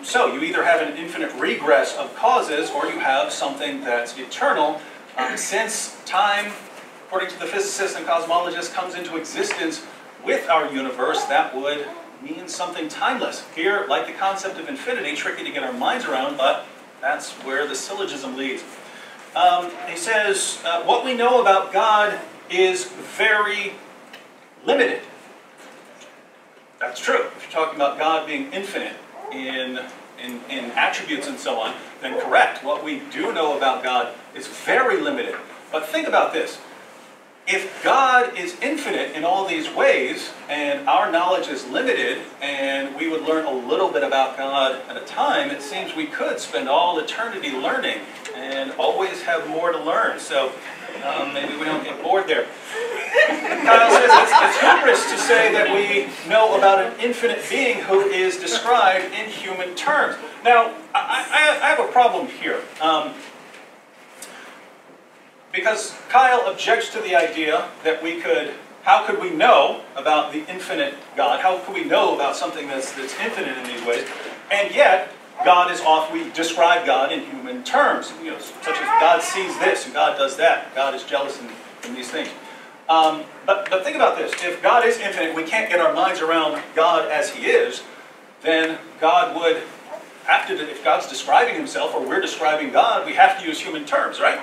So you either have an infinite regress of causes, or you have something that's eternal. Since time, according to the physicists and cosmologists, comes into existence with our universe, that would mean something timeless. Here, like the concept of infinity, tricky to get our minds around, but that's where the syllogism leads. He says, what we know about God is very limited. That's true. If you're talking about God being infinite in attributes and so on, then correct. What we do know about God is very limited. But think about this. If God is infinite in all these ways, and our knowledge is limited, and we would learn a little bit about God at a time, it seems we could spend all eternity learning and always have more to learn. So maybe we don't get bored there. Kyle says it's hubris to say that we know about an infinite being who is described in human terms. Now, I have a problem here. Because Kyle objects to the idea that we could, how could we know about the infinite God? How could we know about something that's infinite in these ways? And yet, God is off, we describe God in human terms, such as God sees this and God does that. God is jealous in these things. But think about this. If God is infinite, we can't get our minds around God as He is, then God would have to, if God's describing Himself or we're describing God, we have to use human terms, right?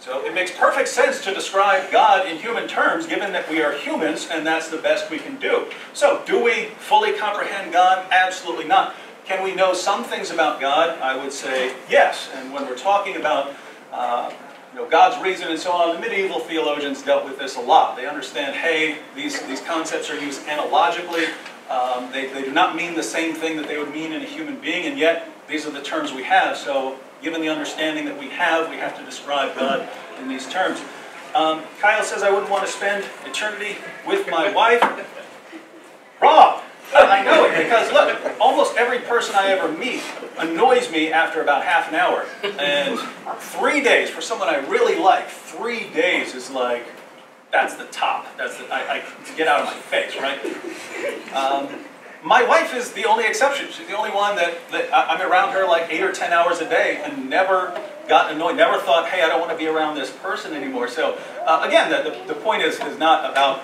So it makes perfect sense to describe God in human terms, given that we are humans, and that's the best we can do. So, do we fully comprehend God? Absolutely not. Can we know some things about God? I would say yes. And when we're talking about God's reason and so on, the medieval theologians dealt with this a lot. They understand, hey, these concepts are used analogically. They do not mean the same thing that they would mean in a human being, and yet these are the terms we have. So, given the understanding that we have to describe God in these terms. Kyle says, I wouldn't want to spend eternity with my wife. Wrong! I know it, because look, almost every person I ever meet annoys me after about half an hour. And 3 days, for someone I really like, 3 days is like, that's the top. I get out of my face, right? My wife is the only exception. She's the only one that I'm around her like 8 or 10 hours a day and never got annoyed, never thought, hey, I don't want to be around this person anymore. So again, the point is not about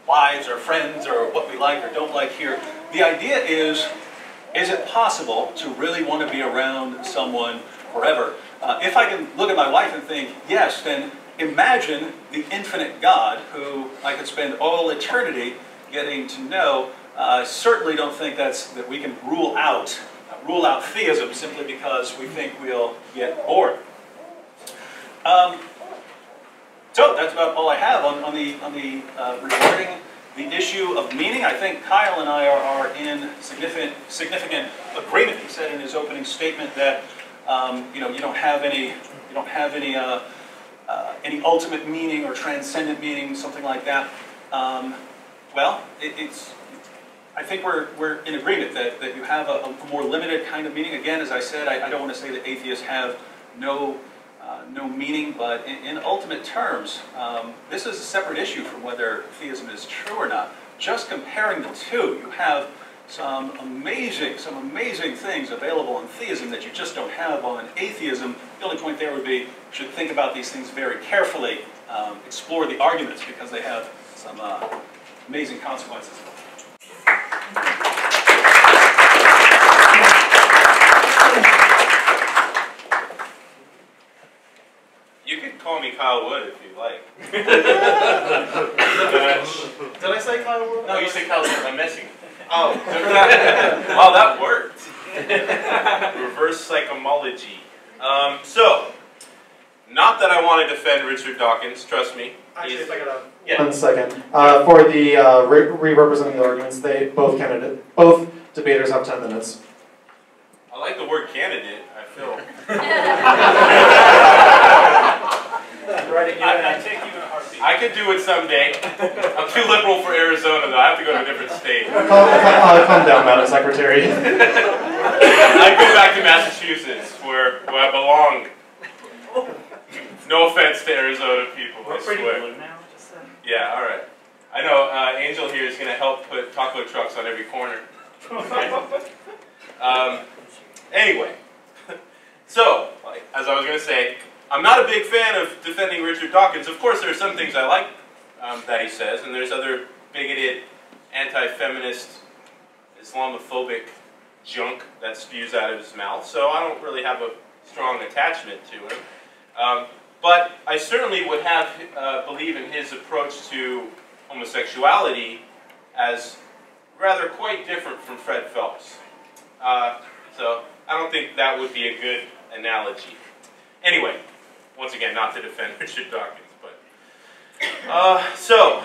wives or friends or what we like or don't like here. The idea is it possible to really want to be around someone forever? If I can look at my wife and think, yes, then imagine the infinite God who I could spend all eternity getting to know. I certainly don't think that we can rule out theism simply because we think we'll get bored. So that's about all I have on the regarding the issue of meaning. I think Kyle and I are in significant agreement. He said in his opening statement that you don't have any ultimate meaning or transcendent meaning, something like that. Well, I think we're in agreement that you have a more limited kind of meaning. Again, as I said, I don't want to say that atheists have no meaning, but in ultimate terms, this is a separate issue from whether theism is true or not. Just comparing the two, you have some amazing things available in theism that you just don't have on atheism. The only point there would be you should think about these things very carefully, explore the arguments because they have some amazing consequences. You can call me Kyle Wood if you like. Did I say Kyle Wood? No, you said Kyle Wood. I'm messing. Oh. Wow, that worked. Reverse psychomology. So, not that I want to defend Richard Dawkins, trust me. Actually, if I could have 1 second. For the re-representing the arguments, both debaters have 10 minutes. I like the word candidate, I feel. I take you in a heartbeat. I could do it someday. I'm too liberal for Arizona, though. I have to go to a different state. Calm down, Madam Secretary. I'd go back to Massachusetts, where I belong. No offense to Arizona people, I swear. Yeah, all right. I know Angel here is going to help put taco trucks on every corner. Anyway, so, as I was going to say, I'm not a big fan of defending Richard Dawkins. Of course, there are some things I like that he says, and there's other bigoted, anti-feminist, Islamophobic junk that spews out of his mouth, so I don't really have a strong attachment to him. But I certainly would have believe in his approach to homosexuality as rather quite different from Fred Phelps. So I don't think that would be a good analogy. Anyway, once again, not to defend Richard Dawkins, but so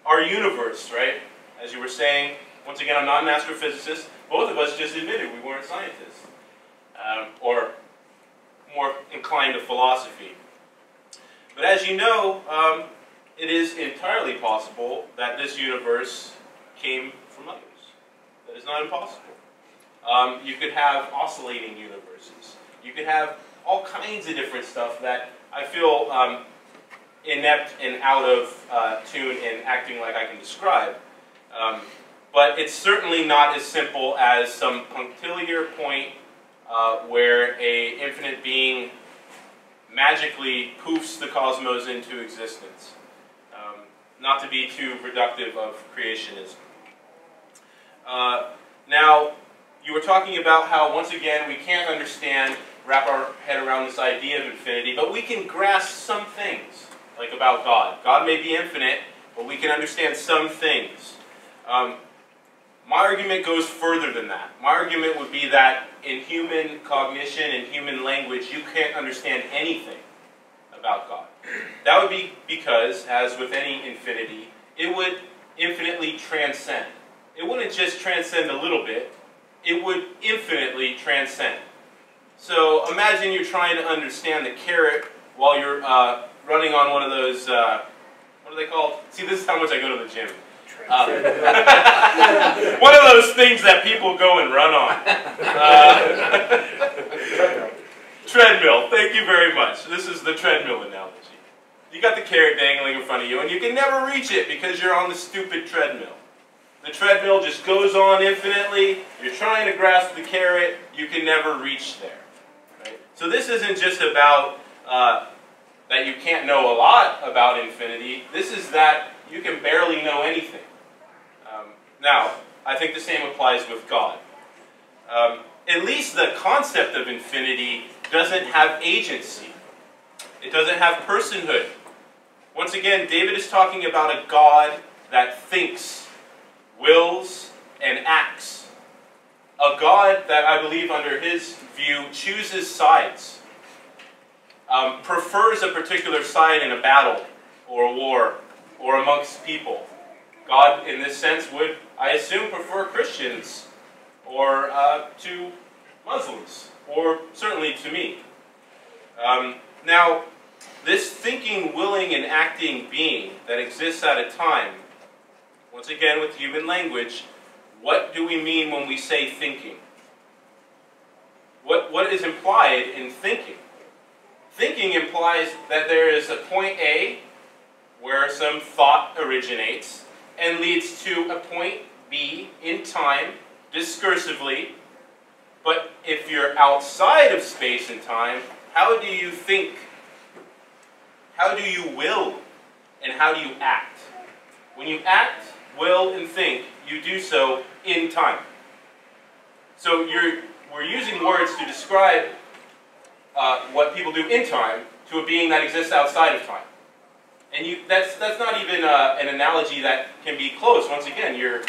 our universe, right? As you were saying, once again, I'm not an astrophysicist. Both of us just admitted we weren't scientists, or more inclined to philosophy. But as you know, it is entirely possible that this universe came from others. That is not impossible. You could have oscillating universes. You could have all kinds of different stuff that I feel inept and out of tune in acting like I can describe. But it's certainly not as simple as some punctiliar point where an infinite being magically poofs the cosmos into existence. Not to be too reductive of creationism. Now, you were talking about how, once again, we can't wrap our head around this idea of infinity, but we can grasp some things, like about God. God may be infinite, but we can understand some things. My argument goes further than that. My argument would be that in human cognition and human language, you can't understand anything about God. That would be because, as with any infinity, it would infinitely transcend. It wouldn't just transcend a little bit, it would infinitely transcend. So imagine you're trying to understand the carrot while you're running on one of those, what are they called? See, this is how much I go to the gym. One of those things that people go and run on. Treadmill, thank you very much. This is the treadmill analogy. You got the carrot dangling in front of you, and you can never reach it because you're on the stupid treadmill. The treadmill just goes on infinitely. You're trying to grasp the carrot. You can never reach there. Right? So this isn't just about that you can't know a lot about infinity. This is that you can barely know anything. Now, I think the same applies with God. At least the concept of infinity doesn't have agency. It doesn't have personhood. Once again, David is talking about a God that thinks, wills, and acts. A God that I believe under his view chooses sides. Prefers a particular side in a battle or a war or amongst people. God, in this sense, would, I assume, prefer Christians or to Muslims, or certainly to me. Now, this thinking, willing, and acting being that exists at a time, once again with human language, what do we mean when we say thinking? What is implied in thinking? Thinking implies that there is a point A where some thought originates and leads to a point B in time, discursively. But if you're outside of space and time, how do you think? How do you will? And how do you act? When you act, will, and think, you do so in time. So we're using words to describe what people do in time to a being that exists outside of time. And that's not even an analogy that can be close. Once again, you're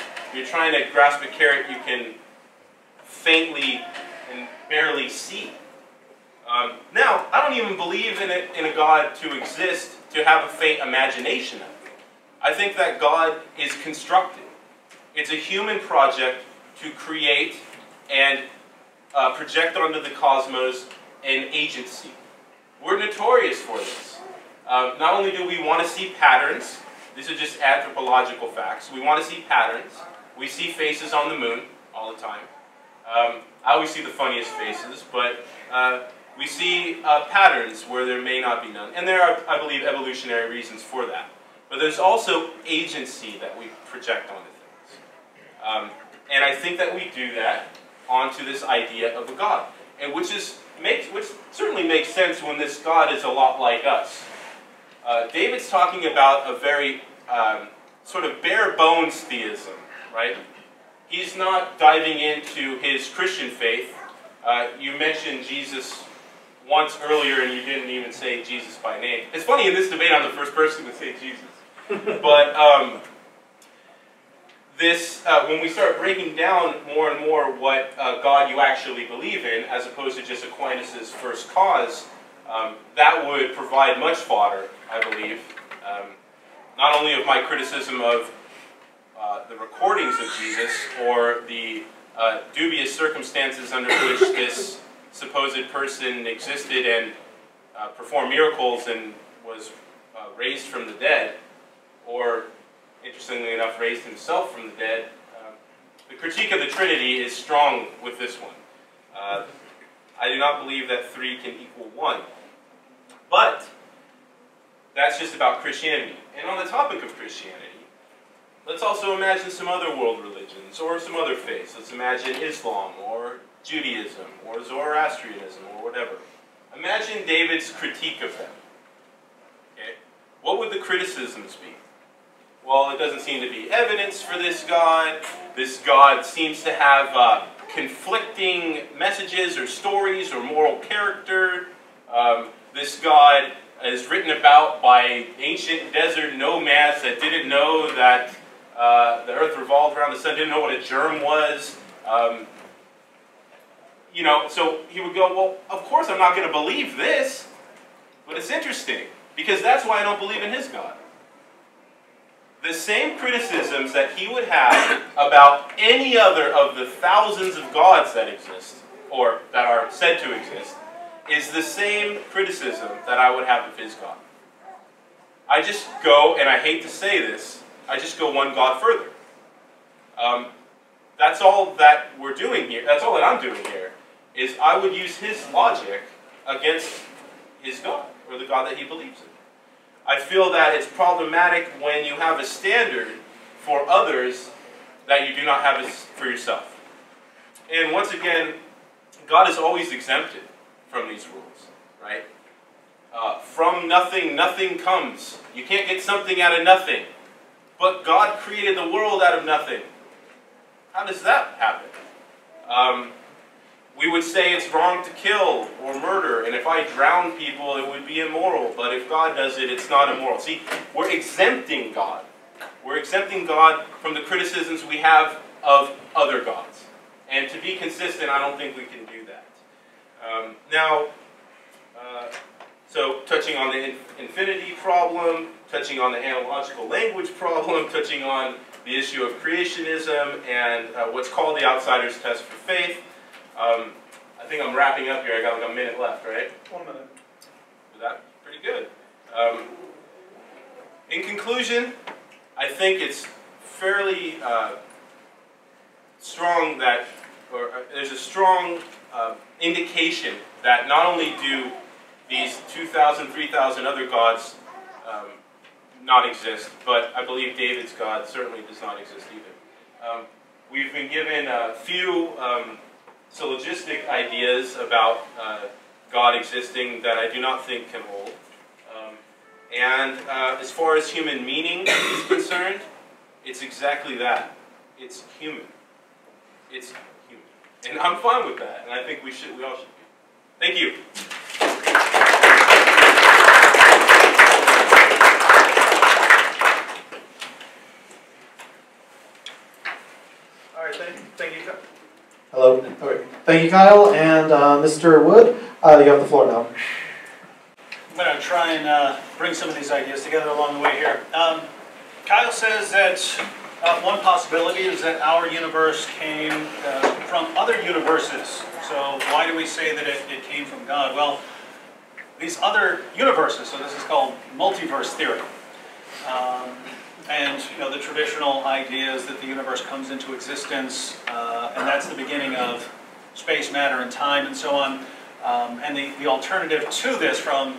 trying to grasp a carrot you can faintly and barely see. Now, I don't even believe in a God to exist to have a faint imagination of it. I think that God is constructed. It's a human project to create and project onto the cosmos an agency. We're notorious for this. Not only do we want to see patterns, these are just anthropological facts. We want to see patterns. We see faces on the moon all the time. I always see the funniest faces, but we see patterns where there may not be none. And there are, I believe, evolutionary reasons for that. But there's also agency that we project onto things. And I think that we do that onto this idea of a God, and which certainly makes sense when this God is a lot like us. David's talking about a very sort of bare bones theism, right? He's not diving into his Christian faith. You mentioned Jesus once earlier, and you didn't even say Jesus by name. It's funny, in this debate, I'm the first person to say Jesus. But when we start breaking down more and more what God you actually believe in, as opposed to just Aquinas' first cause, that would provide much fodder, I believe, not only of my criticism of the recordings of Jesus, or the dubious circumstances under which this supposed person existed and performed miracles and was raised from the dead, or, interestingly enough, raised himself from the dead. The critique of the Trinity is strong with this one. I do not believe that 3 can equal 1. But that's just about Christianity. And on the topic of Christianity, let's also imagine some other world religions, or some other faiths. Let's imagine Islam, or Judaism, or Zoroastrianism, or whatever. Imagine David's critique of them. Okay? What would the criticisms be? Well, it doesn't seem to be evidence for this God. This God seems to have conflicting messages or stories or moral character. This God is written about by ancient desert nomads that didn't know that the earth revolved around the sun, didn't know what a germ was. You know, so he would go, well, of course I'm not going to believe this. But it's interesting, because that's why I don't believe in his God. The same criticisms that he would have about any other of the thousands of gods that exist, or that are said to exist, is the same criticism that I would have of his God. I just go, and I hate to say this, I just go one God further. That's all that we're doing here, that's all that I'm doing here, is I would use his logic against his God, or the God that he believes in. I feel that it's problematic when you have a standard for others that you do not have for yourself. And once again, God is always exempted from these rules, right? From nothing, nothing comes. You can't get something out of nothing. But God created the world out of nothing. How does that happen? We would say it's wrong to kill or murder, and if I drown people, it would be immoral. But if God does it, it's not immoral. See, we're exempting God. We're exempting God from the criticisms we have of other gods. And to be consistent, I don't think we can do that. So touching on the infinity problem, touching on the analogical language problem, touching on the issue of creationism, and what's called the outsider's test for faith. I think I'm wrapping up here. I got like a minute left, right? 1 minute. Is that pretty good? In conclusion, I think it's fairly strong that, or there's a strong indication that not only do these 2,000, 3,000 other gods not exist, but I believe David's God certainly does not exist either. We've been given a few syllogistic ideas about God existing that I do not think can hold. As far as human meaning is concerned, it's exactly that. It's human. It's human. And I'm fine with that, and I think we all should be. Thank you. All right, thank you. Hello. Okay. Thank you, Kyle. And Mr. Wood, you have the floor now. I'm going to try and bring some of these ideas together along the way here. Kyle says that one possibility is that our universe came from other universes. So why do we say that it came from God? Well, these other universes. So this is called multiverse theory. And the traditional idea is that the universe comes into existence, and that's the beginning of space, matter, and time, and so on. And the alternative to this, from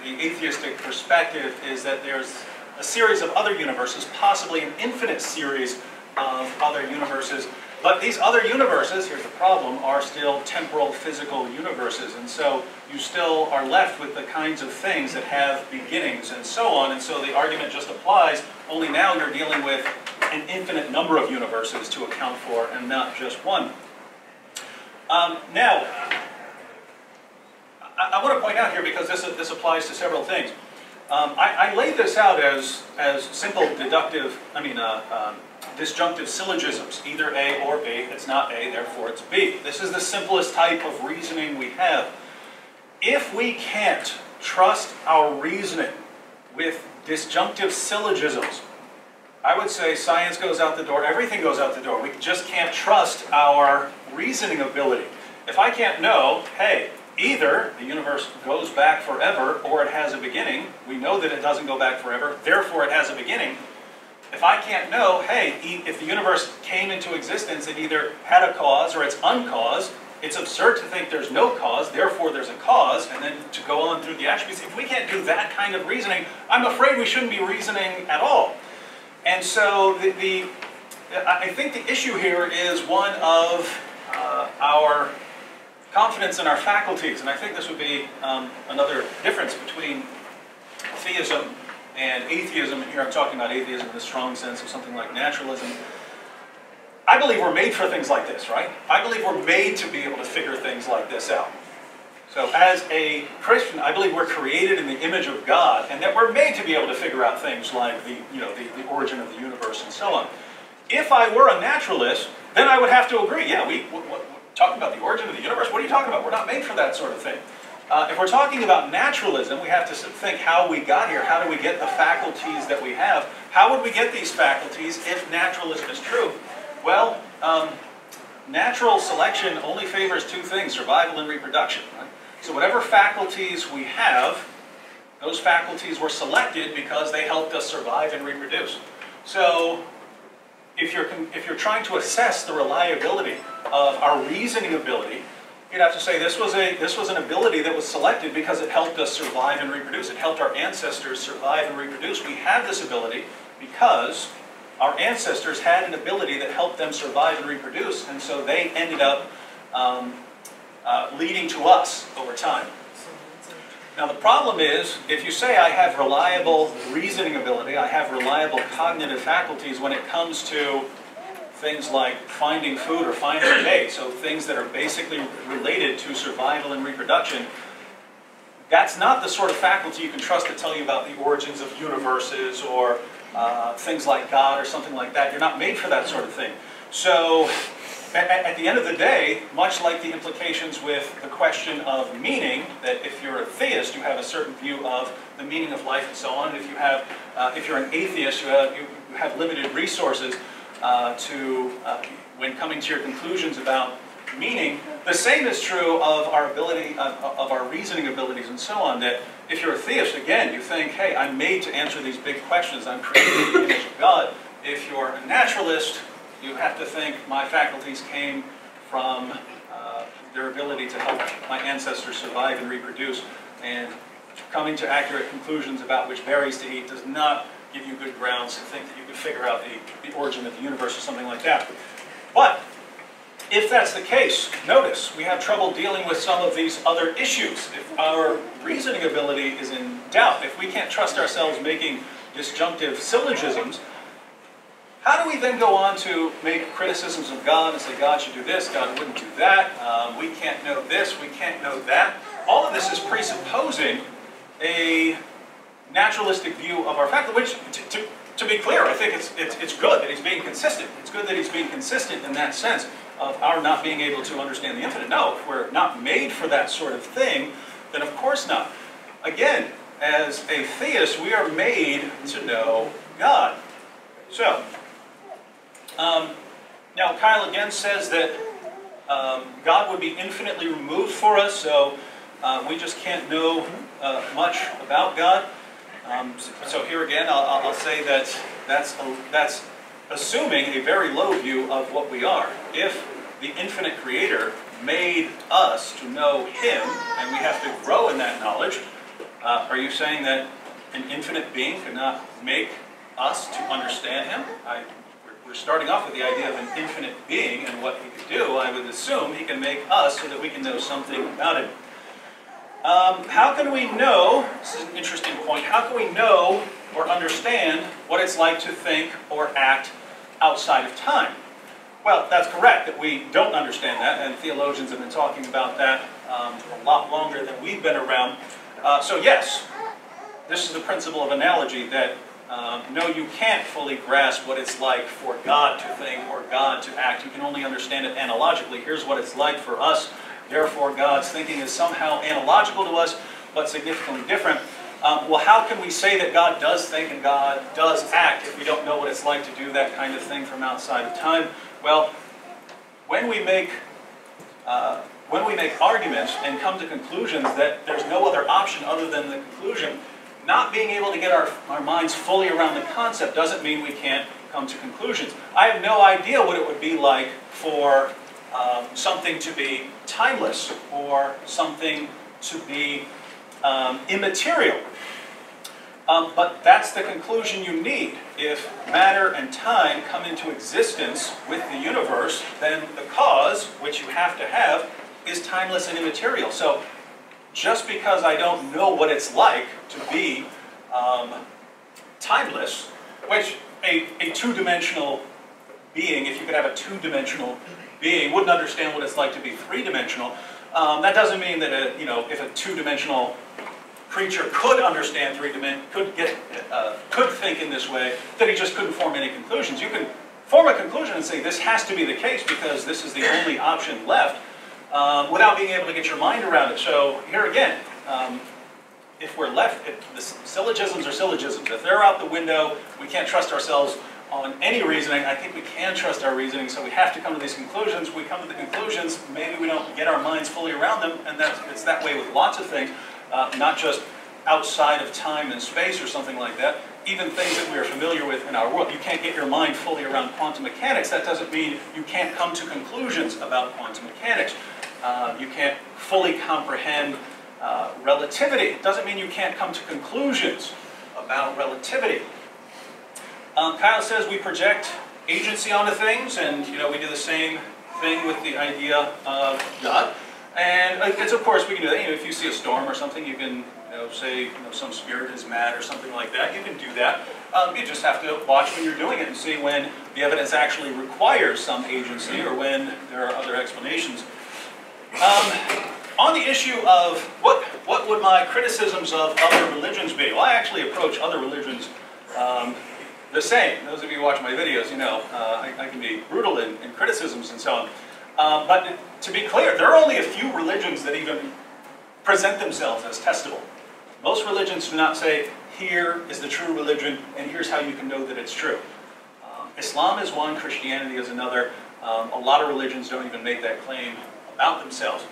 the atheistic perspective, is that there's a series of other universes, possibly an infinite series of other universes. But these other universes, here's the problem, are still temporal, physical universes. And so you still are left with the kinds of things that have beginnings and so on. And so the argument just applies, only now you're dealing with an infinite number of universes to account for, and not just one. Now, I want to point out here, because this applies to several things. I laid this out as simple deductive, disjunctive syllogisms, either A or B. It's not A, therefore it's B. This is the simplest type of reasoning we have. If we can't trust our reasoning with disjunctive syllogisms, I would say science goes out the door, everything goes out the door. We just can't trust our reasoning ability. If I can't know, hey, either the universe goes back forever or it has a beginning, we know that it doesn't go back forever, therefore it has a beginning. If I can't know, hey, if the universe came into existence, it either had a cause or it's uncaused, it's absurd to think there's no cause, therefore there's a cause, and then to go on through the attributes. If we can't do that kind of reasoning, I'm afraid we shouldn't be reasoning at all. And so I think the issue here is one of our confidence in our faculties, and I think this would be another difference between theism and atheism, and here I'm talking about atheism in the strong sense of something like naturalism. I believe we're made for things like this, right? I believe we're made to be able to figure things like this out. So as a Christian, I believe we're created in the image of God, and that we're made to be able to figure out things like the origin of the universe and so on. If I were a naturalist, then I would have to agree, yeah, we're talking about the origin of the universe? What are you talking about? We're not made for that sort of thing. If we're talking about naturalism, we have to think how we got here. How do we get the faculties that we have? How would we get these faculties if naturalism is true? Well, natural selection only favors two things, survival and reproduction. Right? So whatever faculties we have, those faculties were selected because they helped us survive and reproduce. So if you're trying to assess the reliability of our reasoning ability, you'd have to say this was an ability that was selected because it helped us survive and reproduce. It helped our ancestors survive and reproduce. We have this ability because our ancestors had an ability that helped them survive and reproduce, and so they ended up leading to us over time. Now the problem is, if you say I have reliable reasoning ability, I have reliable cognitive faculties when it comes to things like finding food or finding a mate, so things that are basically related to survival and reproduction, that's not the sort of faculty you can trust to tell you about the origins of universes or things like God or something like that. You're not made for that sort of thing. So at the end of the day, much like the implications with the question of meaning, that if you're a theist, you have a certain view of the meaning of life and so on. If you're an atheist, you have limited resources when coming to your conclusions about meaning. The same is true of our ability, of our reasoning abilities and so on, that if you're a theist, again, you think, hey, I'm made to answer these big questions. I'm created in the image of God. If you're a naturalist, you have to think my faculties came from their ability to help my ancestors survive and reproduce, and coming to accurate conclusions about which berries to eat does not give you good grounds to think that you could figure out the origin of the universe or something like that. But if that's the case, notice we have trouble dealing with some of these other issues. If our reasoning ability is in doubt, if we can't trust ourselves making disjunctive syllogisms, how do we then go on to make criticisms of God and say God should do this, God wouldn't do that, we can't know this, we can't know that? All of this is presupposing a naturalistic view of our faculty, which, to be clear, I think it's good that he's being consistent. It's good that he's being consistent in that sense of our not being able to understand the infinite. No, if we're not made for that sort of thing, then of course not. Again, as a theist, we are made to know God. So, now Kile again says that God would be infinitely removed for us, so we just can't know much about God. So here again, I'll say that that's assuming a very low view of what we are. If the infinite Creator made us to know Him, and we have to grow in that knowledge, are you saying that an infinite being could not make us to understand Him? We're starting off with the idea of an infinite being and what He could do. I would assume He can make us so that we can know something about Him. How can we know, this is an interesting point, how can we know or understand what it's like to think or act outside of time? Well, that's correct, that we don't understand that, and theologians have been talking about that a lot longer than we've been around. So yes, this is the principle of analogy, that no, you can't fully grasp what it's like for God to think or God to act. You can only understand it analogically. Here's what it's like for us. Therefore, God's thinking is somehow analogical to us, but significantly different. Well, how can we say that God does think and God does act if we don't know what it's like to do that kind of thing from outside of time? Well, when we make arguments and come to conclusions that there's no other option other than the conclusion, not being able to get our minds fully around the concept doesn't mean we can't come to conclusions. I have no idea what it would be like for something to be timeless or something to be immaterial. But that's the conclusion you need. If matter and time come into existence with the universe, then the cause, which you have to have, is timeless and immaterial. So just because I don't know what it's like to be timeless, which a two-dimensional being, if you could have a two-dimensional being, wouldn't understand what it's like to be three-dimensional. That doesn't mean that if a two-dimensional creature could understand could think in this way, that he just couldn't form any conclusions. You can form a conclusion and say this has to be the case because this is the only option left, without being able to get your mind around it. So here again, if we're left, if the syllogisms are syllogisms, if they're out the window, we can't trust ourselves on any reasoning. I think we can trust our reasoning, so we have to come to these conclusions. We come to the conclusions, maybe we don't get our minds fully around them, and it's that way with lots of things, not just outside of time and space or something like that. Even things that we are familiar with in our world. You can't get your mind fully around quantum mechanics. That doesn't mean you can't come to conclusions about quantum mechanics. You can't fully comprehend relativity. It doesn't mean you can't come to conclusions about relativity. Kyle says we project agency onto things, and we do the same thing with the idea of God. And it's, of course, we can do that. If you see a storm or something, you can say some spirit is mad or something like that. You can do that. You just have to watch when you're doing it and see when the evidence actually requires some agency or when there are other explanations. On the issue of what would my criticisms of other religions be? Well, I actually approach other religions the same. Those of you who watch my videos, I can be brutal in criticisms and so on. But to be clear, there are only a few religions that even present themselves as testable. Most religions do not say, here is the true religion, and here's how you can know that it's true. Islam is one, Christianity is another. A lot of religions don't even make that claim about themselves.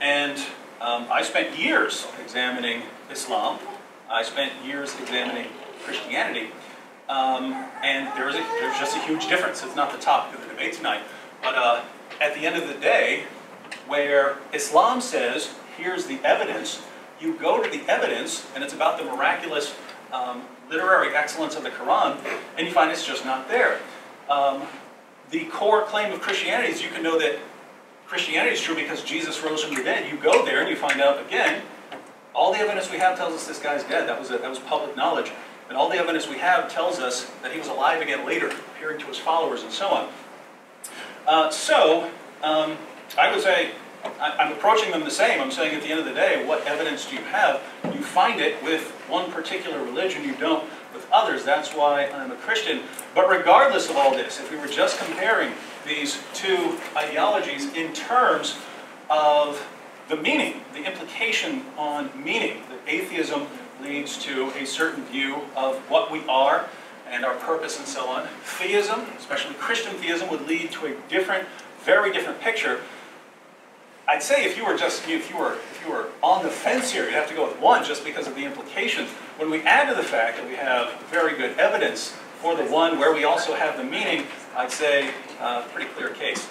And I spent years examining Islam. I spent years examining Christianity. And there's just a huge difference. It's not the topic of the debate tonight. But at the end of the day, where Islam says, here's the evidence, you go to the evidence, and it's about the miraculous literary excellence of the Quran, and you find it's just not there. The core claim of Christianity is you can know that Christianity is true because Jesus rose from the dead. You go there and you find out, again, all the evidence we have tells us this guy's dead. That was public knowledge. And all the evidence we have tells us that he was alive again later, appearing to his followers and so on. I would say, I'm approaching them the same. I'm saying at the end of the day, what evidence do you have? You find it with one particular religion, you don't with others. That's why I'm a Christian. But regardless of all this, if we were just comparing these two ideologies in terms of the meaning, the implication on meaning, that atheism leads to a certain view of what we are and our purpose and so on. Theism, especially Christian theism, would lead to a different, very different picture. I'd say if you were on the fence here, you'd have to go with one just because of the implications. When we add to the fact that we have very good evidence for the one where we also have the meaning, I'd say pretty clear case.